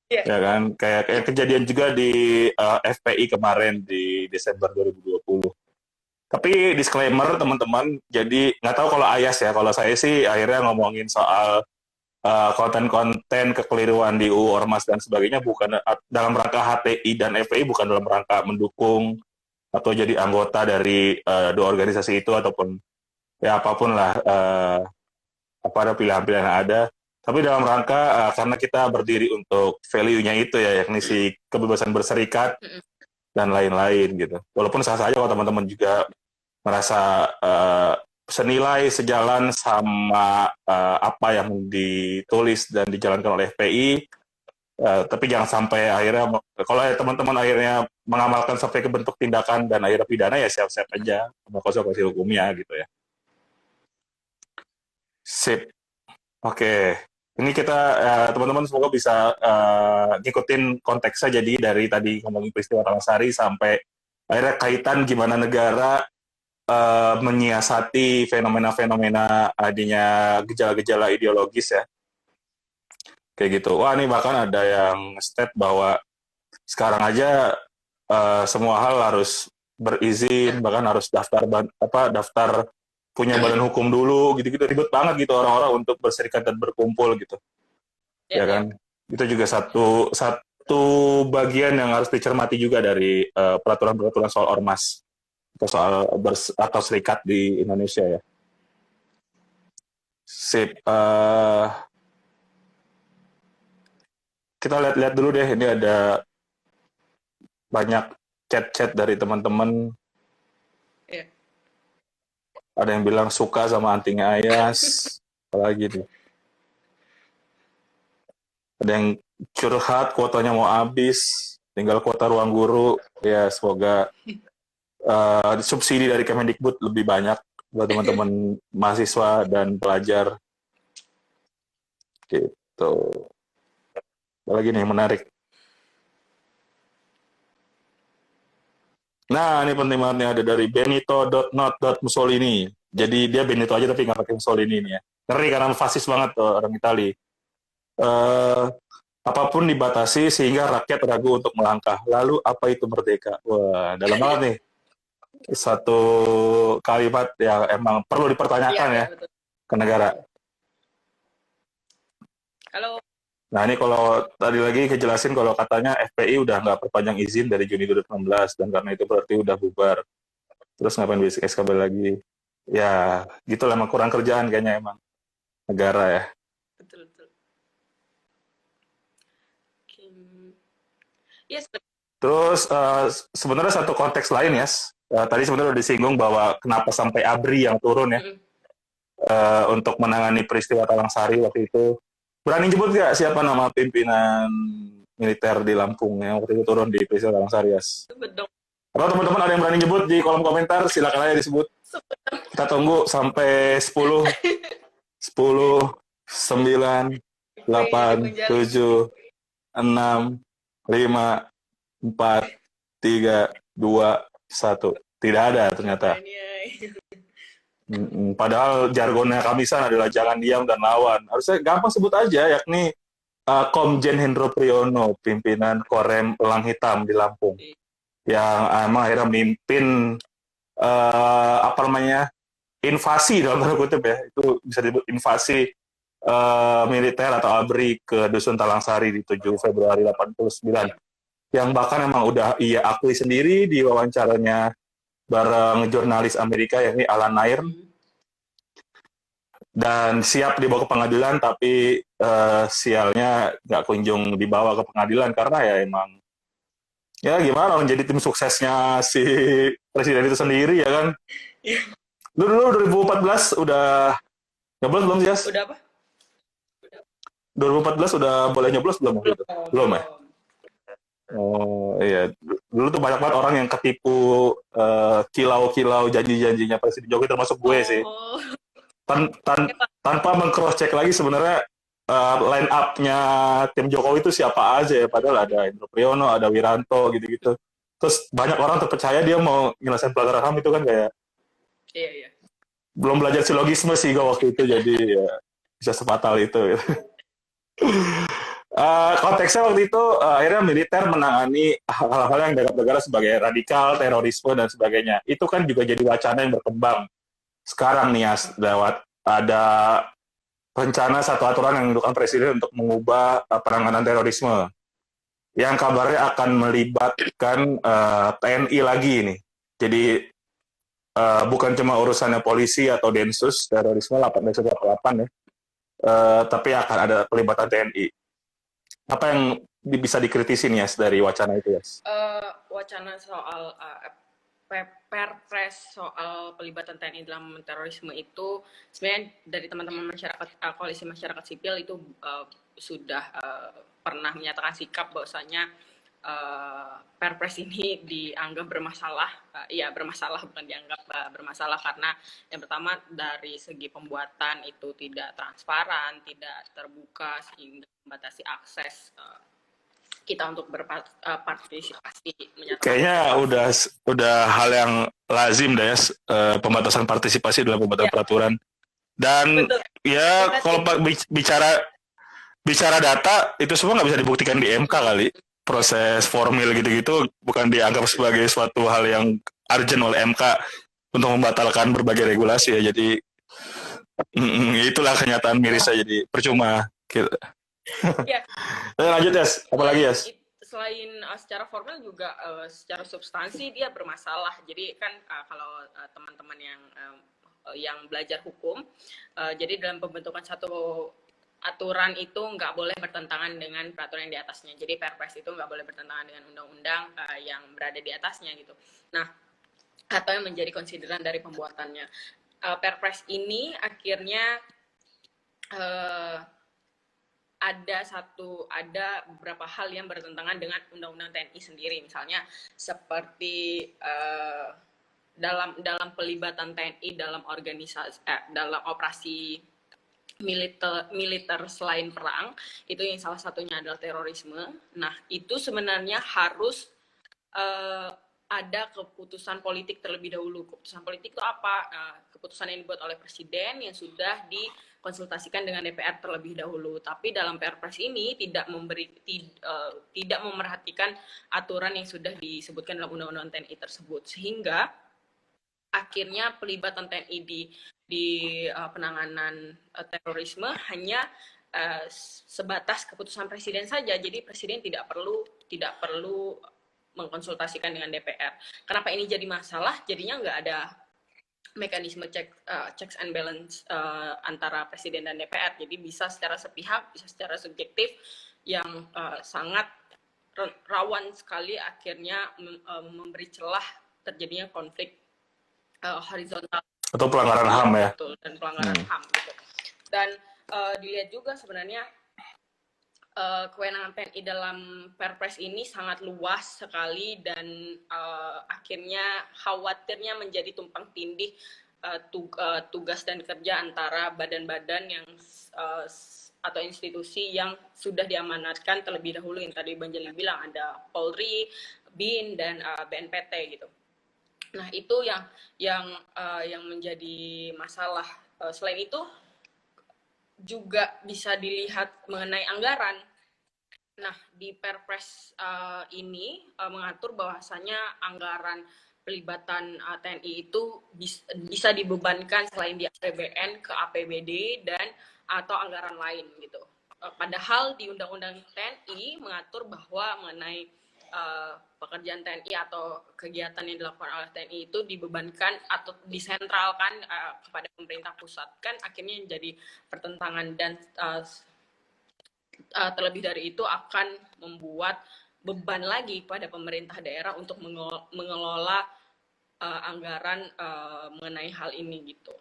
Iya. Ya kan, kayak kejadian juga di FPI kemarin di Desember 2020. Tapi disclaimer teman-teman, jadi nggak tahu kalau Ayas ya, kalau saya sih akhirnya ngomongin soal konten-konten kekeliruan di UU Ormas dan sebagainya bukan dalam rangka HTI dan FPI, bukan dalam rangka mendukung atau jadi anggota dari dua organisasi itu ataupun ya apapun lah apa ada pilihan-pilihan yang ada, tapi dalam rangka karena kita berdiri untuk value-nya itu ya, yakni si kebebasan berserikat dan lain-lain gitu. Walaupun sah saja kalau teman-teman juga merasa senilai sejalan sama apa yang ditulis dan dijalankan oleh FPI, tapi jangan sampai akhirnya kalau teman-teman akhirnya mengamalkan sampai ke bentuk tindakan dan akhirnya pidana, ya siap-siap aja sama konsekuensi hukumnya gitu ya. Sip. Oke, ini kita teman-teman semoga bisa ngikutin konteksnya, jadi dari tadi ngomongin peristiwa Talasari sampai akhirnya kaitan gimana negara menyiasati fenomena-fenomena adanya gejala-gejala ideologis ya, kayak gitu. Wah, ini bahkan ada yang state bahwa sekarang aja semua hal harus berizin, bahkan harus daftar punya badan hukum dulu, gitu-gitu, ribet banget gitu orang-orang untuk berserikat dan berkumpul gitu, ya kan? Itu juga satu bagian yang harus dicermati juga dari peraturan-peraturan soal ormas atau soal atau serikat di Indonesia ya. Sip. Kita lihat-lihat dulu deh, ini ada banyak chat-chat dari teman-teman. Iya. Ada yang bilang suka sama antinya Ayas, apalagi nih. Ada yang curhat, kuotanya mau habis, tinggal kuota ruang guru. Ya, semoga subsidi dari Kemendikbud lebih banyak buat teman-teman mahasiswa dan pelajar. Gitu. Apalagi nih yang menarik. Nah, ini penting banget nih, ada dari Benito.not.Mussolini. Jadi dia Benito aja tapi nggak pakai Mussolini nih ya. Ngeri karena fasis banget tuh orang Itali. Apapun dibatasi sehingga rakyat ragu untuk melangkah. Lalu apa itu merdeka? Wah, dalam banget nih. Satu kalimat yang emang perlu dipertanyakan ya Betul. ke negara. Halo. Nah, ini kalau tadi lagi kejelasin kalau katanya FPI udah nggak perpanjang izin dari Juni 2016 dan karena itu berarti udah bubar. Terus ngapain basic SKB lagi? Ya, gitu lah, emang kurang kerjaan kayaknya emang negara ya. Betul. Yes, Terus sebenarnya satu konteks lain ya, tadi sebenarnya udah disinggung bahwa kenapa sampai ABRI yang turun ya untuk menangani peristiwa Talang Sari waktu itu. Berani nyebut nggak siapa nama pimpinan militer di Lampung yang waktu itu turun di peristiwa Talang Sari ya? betul. Kalau teman-teman ada yang berani nyebut di kolom komentar, silakan aja disebut. Kita tunggu sampai 10, 10, 9, 8, 7, 6, 5, 4, 3, 2, 1. Tidak ada ternyata. Padahal jargonnya Kamisan adalah jangan diam dan lawan. Harusnya gampang sebut aja, yakni Komjen Hendro Priyono, pimpinan Korem Elang Hitam di Lampung, yang emang akhirnya memimpin apa namanya, invasi dalam tanda kutip ya, itu bisa disebut invasi militer atau ABRI ke Dusun Talangsari di 7 Februari 89. Yang bahkan emang udah ia akui sendiri di wawancaranya bareng jurnalis Amerika yakni Alan Nair, dan siap dibawa ke pengadilan, tapi sialnya nggak kunjung dibawa ke pengadilan karena ya emang ya gimana menjadi tim suksesnya si presiden itu sendiri ya kan. Lu dulu 2014 udah nyoblos belum sih, Yas? Udah apa? 2014 udah boleh nyoblos belum waktu Belum, itu? Belum ya? belum. Oh iya, dulu tuh banyak banget orang yang ketipu kilau-kilau janji-janjinya Presiden Jokowi termasuk gue sih. Oh, Tan- tan- Tanpa meng-cross check lagi sebenarnya line up-nya tim Jokowi itu siapa aja ya, padahal ada Indro Priyono, ada Wiranto gitu-gitu. Terus banyak orang terpercaya dia mau nyelesain pelanggaran HAM itu kan kayak iya, iya. belum belajar silogisme sih gue waktu itu jadi ya bisa sefatal itu. Konteksnya waktu itu akhirnya militer menangani hal-hal yang dianggap negara sebagai radikal, terorisme dan sebagainya. Itu kan juga jadi wacana yang berkembang. Sekarang nih ya lewat ada rencana satu aturan yang dilakukan presiden untuk mengubah penanganan terorisme yang kabarnya akan melibatkan TNI lagi nih. Jadi bukan cuma urusannya polisi atau Densus terorisme 8 ya, tapi akan ada pelibatan TNI. Apa yang bisa dikritisi nih, Yas, dari wacana itu, Yas? Wacana soal perpres soal pelibatan TNI dalam terorisme itu sebenarnya dari teman-teman masyarakat, koalisi masyarakat sipil itu sudah pernah menyatakan sikap bahwasanya perpres ini dianggap bermasalah. Iya, bermasalah, bukan dianggap bermasalah, karena yang pertama dari segi pembuatan itu tidak transparan, tidak terbuka, sehingga membatasi akses kita untuk berpartisipasi menyatakan. Kayaknya udah hal yang lazim deh, Yas, pembatasan partisipasi dalam pembuatan Ya, peraturan. Dan betul. ya kalau bicara data itu semua nggak bisa dibuktikan di MK kali. Proses formil gitu-gitu bukan dianggap sebagai suatu hal yang urgent oleh MK untuk membatalkan berbagai regulasi ya. Jadi itulah kenyataan mirisnya, jadi percuma. Gitu. Ya, Lanjut, Yas. Apalagi, Yas? selain secara formal juga secara substansi dia bermasalah. Jadi kan kalau teman-teman yang belajar hukum, jadi dalam pembentukan satu aturan itu nggak boleh bertentangan dengan peraturan yang di atasnya. Jadi perpres itu nggak boleh bertentangan dengan undang-undang yang berada di atasnya gitu. Nah, atau yang menjadi konsideran dari pembuatannya. Perpres ini akhirnya ada beberapa hal yang bertentangan dengan undang-undang TNI sendiri, misalnya seperti dalam pelibatan TNI dalam organisasi dalam operasi militer selain perang, itu yang salah satunya adalah terorisme. Nah, itu sebenarnya harus ada keputusan politik terlebih dahulu. Keputusan politik itu apa? Keputusan yang dibuat oleh presiden yang sudah dikonsultasikan dengan DPR terlebih dahulu. Tapi dalam Perpres ini tidak memerhatikan aturan yang sudah disebutkan dalam Undang-Undang TNI tersebut, sehingga akhirnya pelibatan TNI di penanganan terorisme hanya sebatas keputusan presiden saja. Jadi presiden tidak perlu mengkonsultasikan dengan DPR. Kenapa ini jadi masalah? Jadinya nggak ada mekanisme checks and balance antara presiden dan DPR. Jadi bisa secara sepihak, bisa secara subjektif, yang sangat rawan sekali akhirnya memberi celah terjadinya konflik horizontal Atau pelanggaran HAM ya? betul, dan pelanggaran HAM gitu. Dan dilihat juga sebenarnya kewenangan TNI dalam Perpres ini sangat luas sekali, dan akhirnya khawatirnya menjadi tumpang tindih tugas dan kerja antara badan-badan yang atau institusi yang sudah diamanatkan terlebih dahulu, yang tadi Bang Jali bilang ada Polri, BIN, dan BNPT gitu. Nah, itu yang menjadi masalah. Selain itu juga bisa dilihat mengenai anggaran. Nah, di Perpres ini mengatur bahwasanya anggaran pelibatan TNI itu bisa dibebankan selain di APBN ke APBD dan atau anggaran lain gitu. Padahal di Undang-Undang TNI mengatur bahwa mengenai pekerjaan TNI atau kegiatan yang dilakukan oleh TNI itu dibebankan atau disentralkan kepada pemerintah pusat, kan akhirnya menjadi pertentangan, dan terlebih dari itu akan membuat beban lagi pada pemerintah daerah untuk mengelola anggaran mengenai hal ini gitu.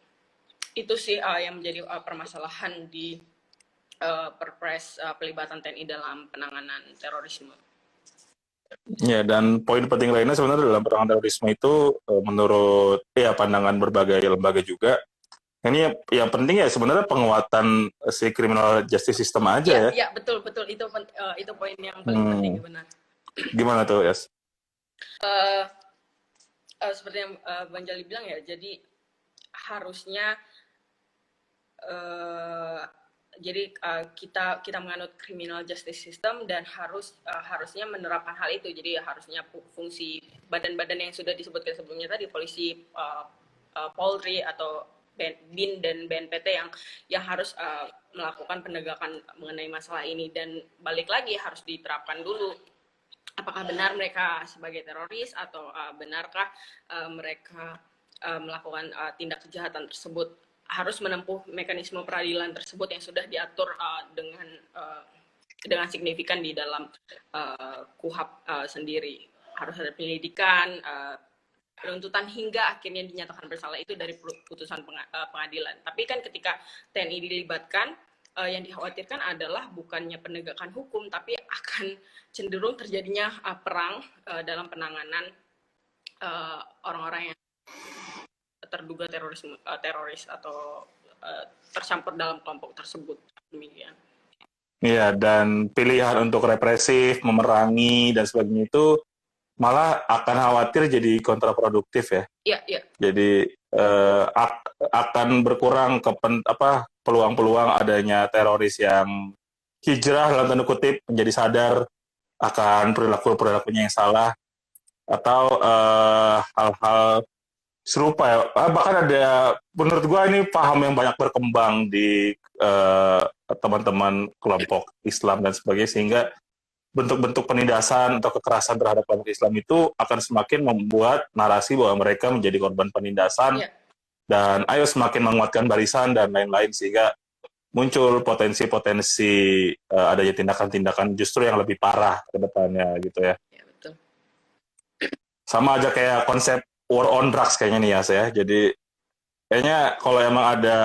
Itu sih yang menjadi permasalahan di Perpres pelibatan TNI dalam penanganan terorisme. Ya, dan poin penting lainnya sebenarnya dalam penanganan terorisme itu menurut ya pandangan berbagai lembaga juga, ini yang penting ya sebenarnya penguatan si criminal justice system aja Iya, ya. iya betul itu poin yang paling penting benar. Gimana tuh, Yas? Seperti yang Bang Jali bilang ya, jadi harusnya kita menganut criminal justice system dan harusnya menerapkan hal itu. Jadi harusnya fungsi badan-badan yang sudah disebutkan sebelumnya tadi, polisi, Polri atau BIN dan BNPT yang harus melakukan penegakan mengenai masalah ini, dan balik lagi harus diterapkan dulu. Apakah benar mereka sebagai teroris atau benarkah mereka melakukan tindak kejahatan tersebut. Harus menempuh mekanisme peradilan tersebut yang sudah diatur dengan signifikan di dalam KUHAP sendiri. Harus ada penyelidikan, penuntutan hingga akhirnya dinyatakan bersalah, itu dari putusan pengadilan. Tapi kan ketika TNI dilibatkan, yang dikhawatirkan adalah bukannya penegakan hukum, tapi akan cenderung terjadinya perang dalam penanganan orang-orang yang terduga teroris atau tercampur dalam kelompok tersebut. Demikian. Iya, dan pilihan untuk represif, memerangi dan sebagainya itu malah akan khawatir jadi kontraproduktif ya. Iya, iya. Jadi akan berkurang peluang-peluang adanya teroris yang hijrah dalam tanda kutip, menjadi sadar akan perilakunya yang salah, atau hal-hal serupa ya. Bahkan ada, menurut gua ini paham yang banyak berkembang di teman-teman kelompok Islam dan sebagainya, sehingga bentuk-bentuk penindasan atau kekerasan terhadap kelompok Islam itu akan semakin membuat narasi bahwa mereka menjadi korban penindasan, dan ayo semakin menguatkan barisan dan lain-lain, sehingga muncul potensi-potensi adanya tindakan-tindakan justru yang lebih parah ke depannya gitu ya. Ya, betul. Sama aja kayak konsep war on drugs kayaknya nih ya. Jadi kayaknya kalau emang ada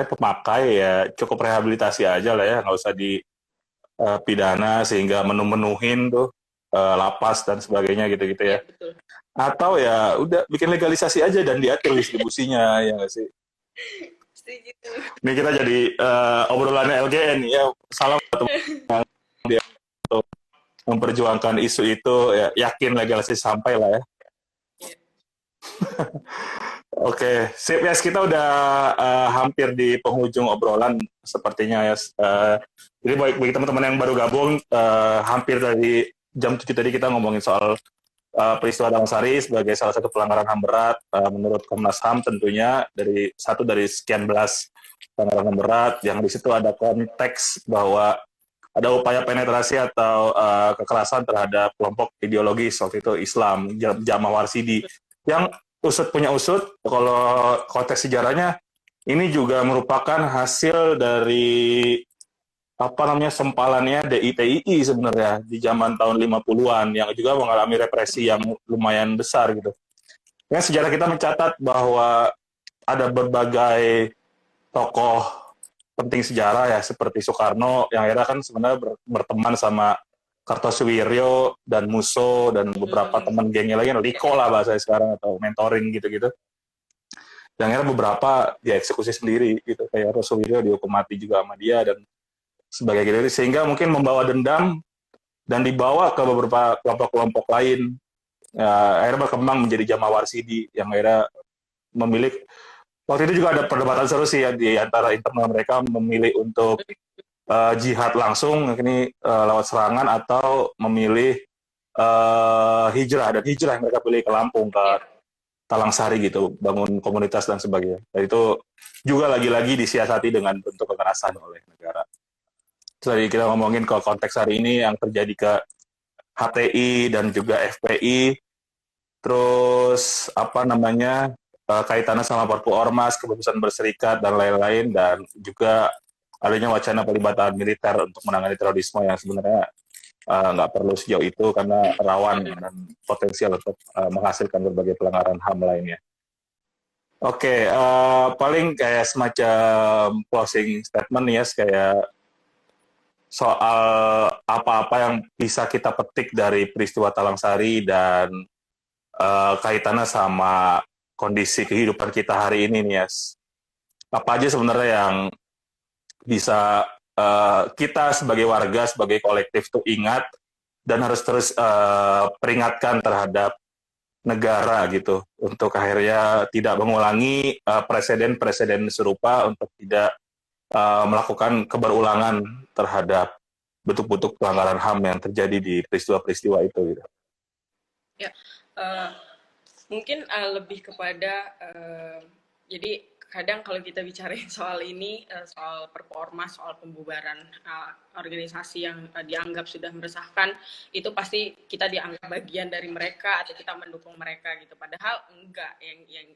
pemakai ya cukup rehabilitasi aja lah ya, nggak usah dipidana sehingga menuhin tuh lapas dan sebagainya gitu-gitu ya. Betul. Atau ya udah bikin legalisasi aja dan diatur distribusinya ya nggak sih. Setuju. Ini kita jadi obrolannya LGN ya. Salam teman dia untuk memperjuangkan isu itu ya, yakin legalisasi sampai lah ya. Oke, sip ya, kita udah hampir di penghujung obrolan sepertinya ya. Jadi bagi teman-teman yang baru gabung, hampir dari jam 7 tadi kita ngomongin soal peristiwa Damansari sebagai salah satu pelanggaran HAM berat menurut Komnas HAM, tentunya dari sekian belas pelanggaran HAM berat, yang di situ ada konteks bahwa ada upaya penetrasi atau kekerasan terhadap kelompok ideologis waktu itu Islam, Jamaah Warsidi, yang usut punya usut. Kalau konteks sejarahnya ini juga merupakan hasil dari sempalannya DITII sebenarnya di zaman tahun 50-an yang juga mengalami represi yang lumayan besar gitu. Ya, sejarah kita mencatat bahwa ada berbagai tokoh penting sejarah ya, seperti Soekarno yang akhirnya kan sebenarnya berteman sama Kartosuwiryo dan Musso dan beberapa teman gengnya lagi, Liko lah bahasa sekarang, atau mentoring gitu-gitu. Dan akhirnya beberapa dia eksekusi sendiri gitu, kayak Kartosuwiryo dihukum mati juga sama dia dan sebagai gitu, sehingga mungkin membawa dendam dan dibawa ke beberapa kelompok-kelompok lain. Akhirnya berkembang menjadi Jamaah Warsidi yang akhirnya memilih. Waktu itu juga ada perdebatan seru sih ya di antara internal mereka, memilih untuk jihad langsung ini lewat serangan atau memilih hijrah, dan hijrah yang mereka pilih ke Lampung, ke Talang Sari gitu, bangun komunitas dan sebagainya. Dan itu juga lagi-lagi disiasati dengan bentuk kekerasan oleh negara. Tadi kita ngomongin ke konteks hari ini yang terjadi ke HTI dan juga FPI, terus kaitannya sama Perpu Ormas, kebebasan berserikat dan lain-lain, dan juga adanya wacana pelibatan militer untuk menangani terorisme yang sebenarnya nggak perlu sejauh itu karena rawan dan potensial untuk menghasilkan berbagai pelanggaran HAM lainnya. Oke, paling kayak semacam closing statement ya, kayak soal apa-apa yang bisa kita petik dari peristiwa Talang Sari dan kaitannya sama kondisi kehidupan kita hari ini nih, Yas. Apa aja sebenarnya yang bisa kita sebagai warga, sebagai kolektif tuh ingat dan harus terus peringatkan terhadap negara gitu untuk akhirnya tidak mengulangi presiden-presiden serupa untuk tidak melakukan keberulangan terhadap bentuk-bentuk pelanggaran HAM yang terjadi di peristiwa-peristiwa itu gitu. Ya, mungkin lebih kepada jadi kadang kalau kita bicarain soal ini, soal performa, soal pembubaran organisasi yang dianggap sudah meresahkan, itu pasti kita dianggap bagian dari mereka atau kita mendukung mereka gitu. Padahal enggak, yang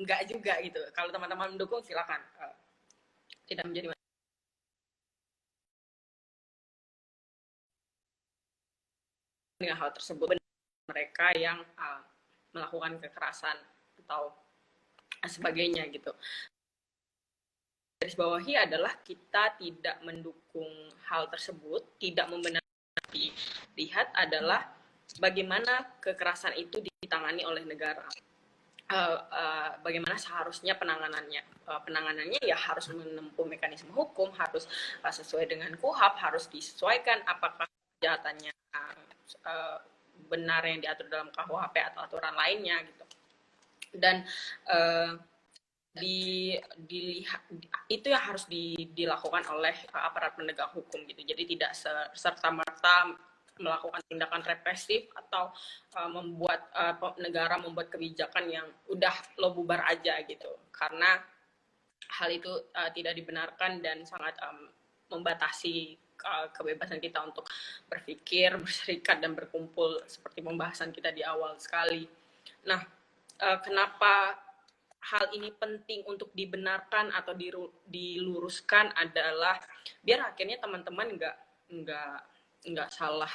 enggak juga gitu. Kalau teman-teman mendukung silakan, tidak menjadi dengan hal tersebut. Mereka yang melakukan kekerasan atau sebagainya gitu. Garis bawahi adalah kita tidak mendukung hal tersebut, tidak membenarkan. Lihat adalah bagaimana kekerasan itu ditangani oleh negara. Bagaimana seharusnya penanganannya. Penanganannya ya harus menempuh mekanisme hukum, harus sesuai dengan KUHAP, harus disesuaikan apakah kejahatannya benar yang diatur dalam KUHP atau aturan lainnya gitu. Dan dilihat itu yang harus dilakukan oleh aparat penegak hukum gitu. Jadi tidak serta-merta melakukan tindakan represif atau membuat negara membuat kebijakan yang udah lo bubar aja gitu. Karena hal itu tidak dibenarkan dan sangat membatasi kebebasan kita untuk berpikir, berserikat, dan berkumpul seperti pembahasan kita di awal sekali. Nah, kenapa hal ini penting untuk dibenarkan atau diluruskan adalah biar akhirnya teman-teman nggak salah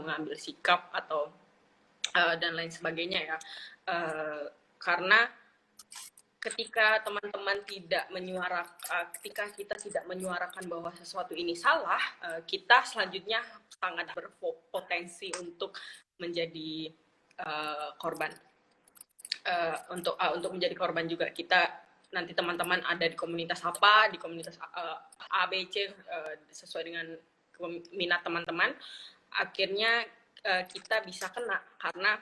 mengambil sikap atau dan lain sebagainya ya. Karena ketika teman-teman tidak ketika kita tidak menyuarakan bahwa sesuatu ini salah, kita selanjutnya sangat berpotensi untuk menjadi korban. Untuk menjadi korban juga. Kita nanti teman-teman ada di komunitas apa, di komunitas A, B, C, sesuai dengan minat teman-teman, akhirnya kita bisa kena karena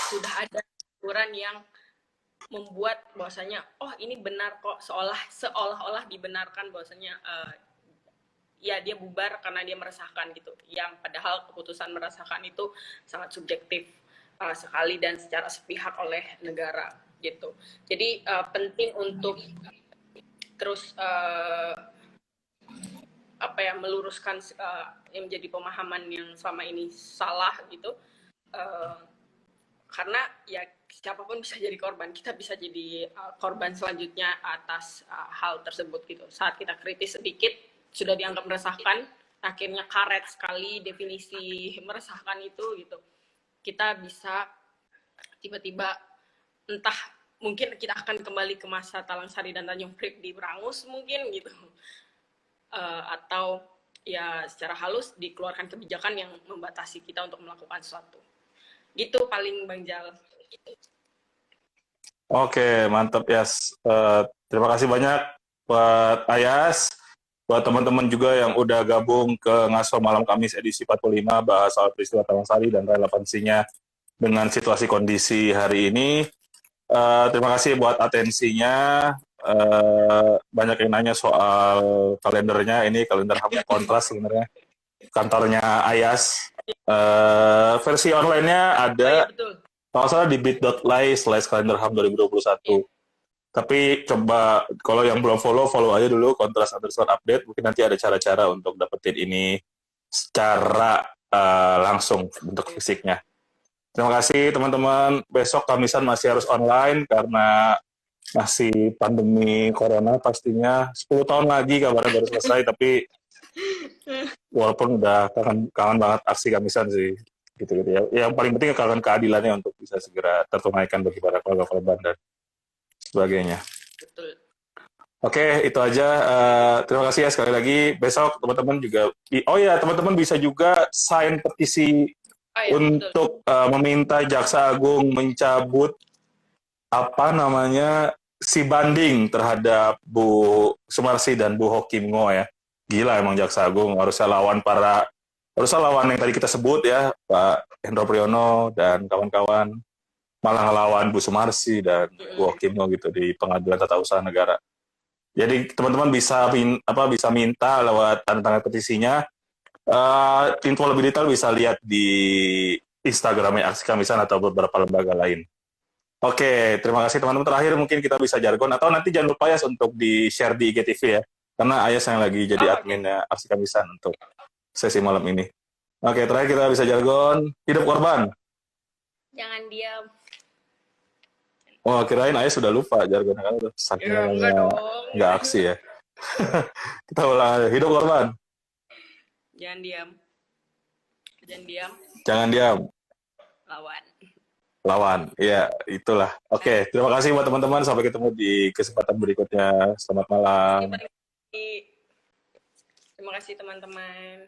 sudah ada aturan yang membuat bahwasanya oh ini benar kok, seolah-olah dibenarkan bahwasanya ya dia bubar karena dia meresahkan gitu, yang padahal keputusan meresahkan itu sangat subjektif sekali dan secara sepihak oleh negara gitu. Jadi penting untuk terus meluruskan yang menjadi pemahaman yang selama ini salah gitu. Karena ya siapapun bisa jadi korban, kita bisa jadi korban selanjutnya atas hal tersebut gitu. Saat kita kritis sedikit sudah dianggap meresahkan, akhirnya karet sekali definisi meresahkan itu gitu. Kita bisa tiba-tiba entah mungkin kita akan kembali ke masa Talang Sari dan Tanjung Priok di Brangus mungkin gitu, atau ya secara halus dikeluarkan kebijakan yang membatasi kita untuk melakukan sesuatu. Gitu paling Bang Jal. Oke, mantap Yas. Terima kasih banyak buat Ayas, buat teman-teman juga yang udah gabung ke Ngaso Malam Kamis edisi 45 bahas soal peristiwa Talang Sari dan relevansinya dengan situasi kondisi hari ini. Terima kasih buat atensinya. Banyak yang nanya soal kalendernya, ini kalender HAM Kontras sebenarnya. Kantornya Ayas. Versi online-nya ada, kalau salah di bit.ly/kalenderham 2021. Tapi coba kalau yang belum follow aja dulu kontras_update. Mungkin nanti ada cara-cara untuk dapetin ini secara langsung bentuk fisiknya. Terima kasih teman-teman. Besok Kamisan masih harus online karena masih pandemi corona pastinya. 10 tahun lagi kabarnya baru selesai, tapi Walaupun udah kangen banget aksi Kamisan sih, gitu-gitu ya. Yang paling penting kangen keadilannya untuk bisa segera tertunaikan bagi para keluarga korban dan sebagainya. Betul. Oke, itu aja. Terima kasih ya sekali lagi. Besok teman-teman juga, oh ya teman-teman bisa juga sign petisi Oh ya, betul. untuk meminta Jaksa Agung mencabut apa namanya si banding terhadap Bu Sumarsi dan Bu Hoki Ngo ya. Gila emang Jaksa Agung harusnya lawan yang tadi kita sebut ya, Pak Hendro Priyono dan kawan-kawan, malah ngelawan Bu Sumarsi dan Bu Hoki Ngo gitu di Pengadilan Tata Usaha Negara. Jadi teman-teman bisa minta lewat tanda tangan petisinya. Info lebih detail bisa lihat di Instagramnya Aksi Kamisan atau beberapa lembaga lain. Oke, terima kasih teman-teman. Terakhir mungkin kita bisa jargon atau nanti jangan lupa ya untuk di-share di IGTV ya. Karena Ayas yang lagi jadi adminnya Aksi Kamisan untuk sesi malam ini. Oke, terakhir kita bisa jargon. Hidup korban. Jangan diam. Oh, kirain Ayas sudah lupa jargonnya kan udah saking nggak aksi ya. Kita ulang. Hidup korban. Jangan diam. Jangan diam. Jangan diam. Lawan. Ya itulah. Oke, terima kasih buat teman-teman. Sampai ketemu di kesempatan berikutnya. Selamat malam. Terima kasih teman-teman.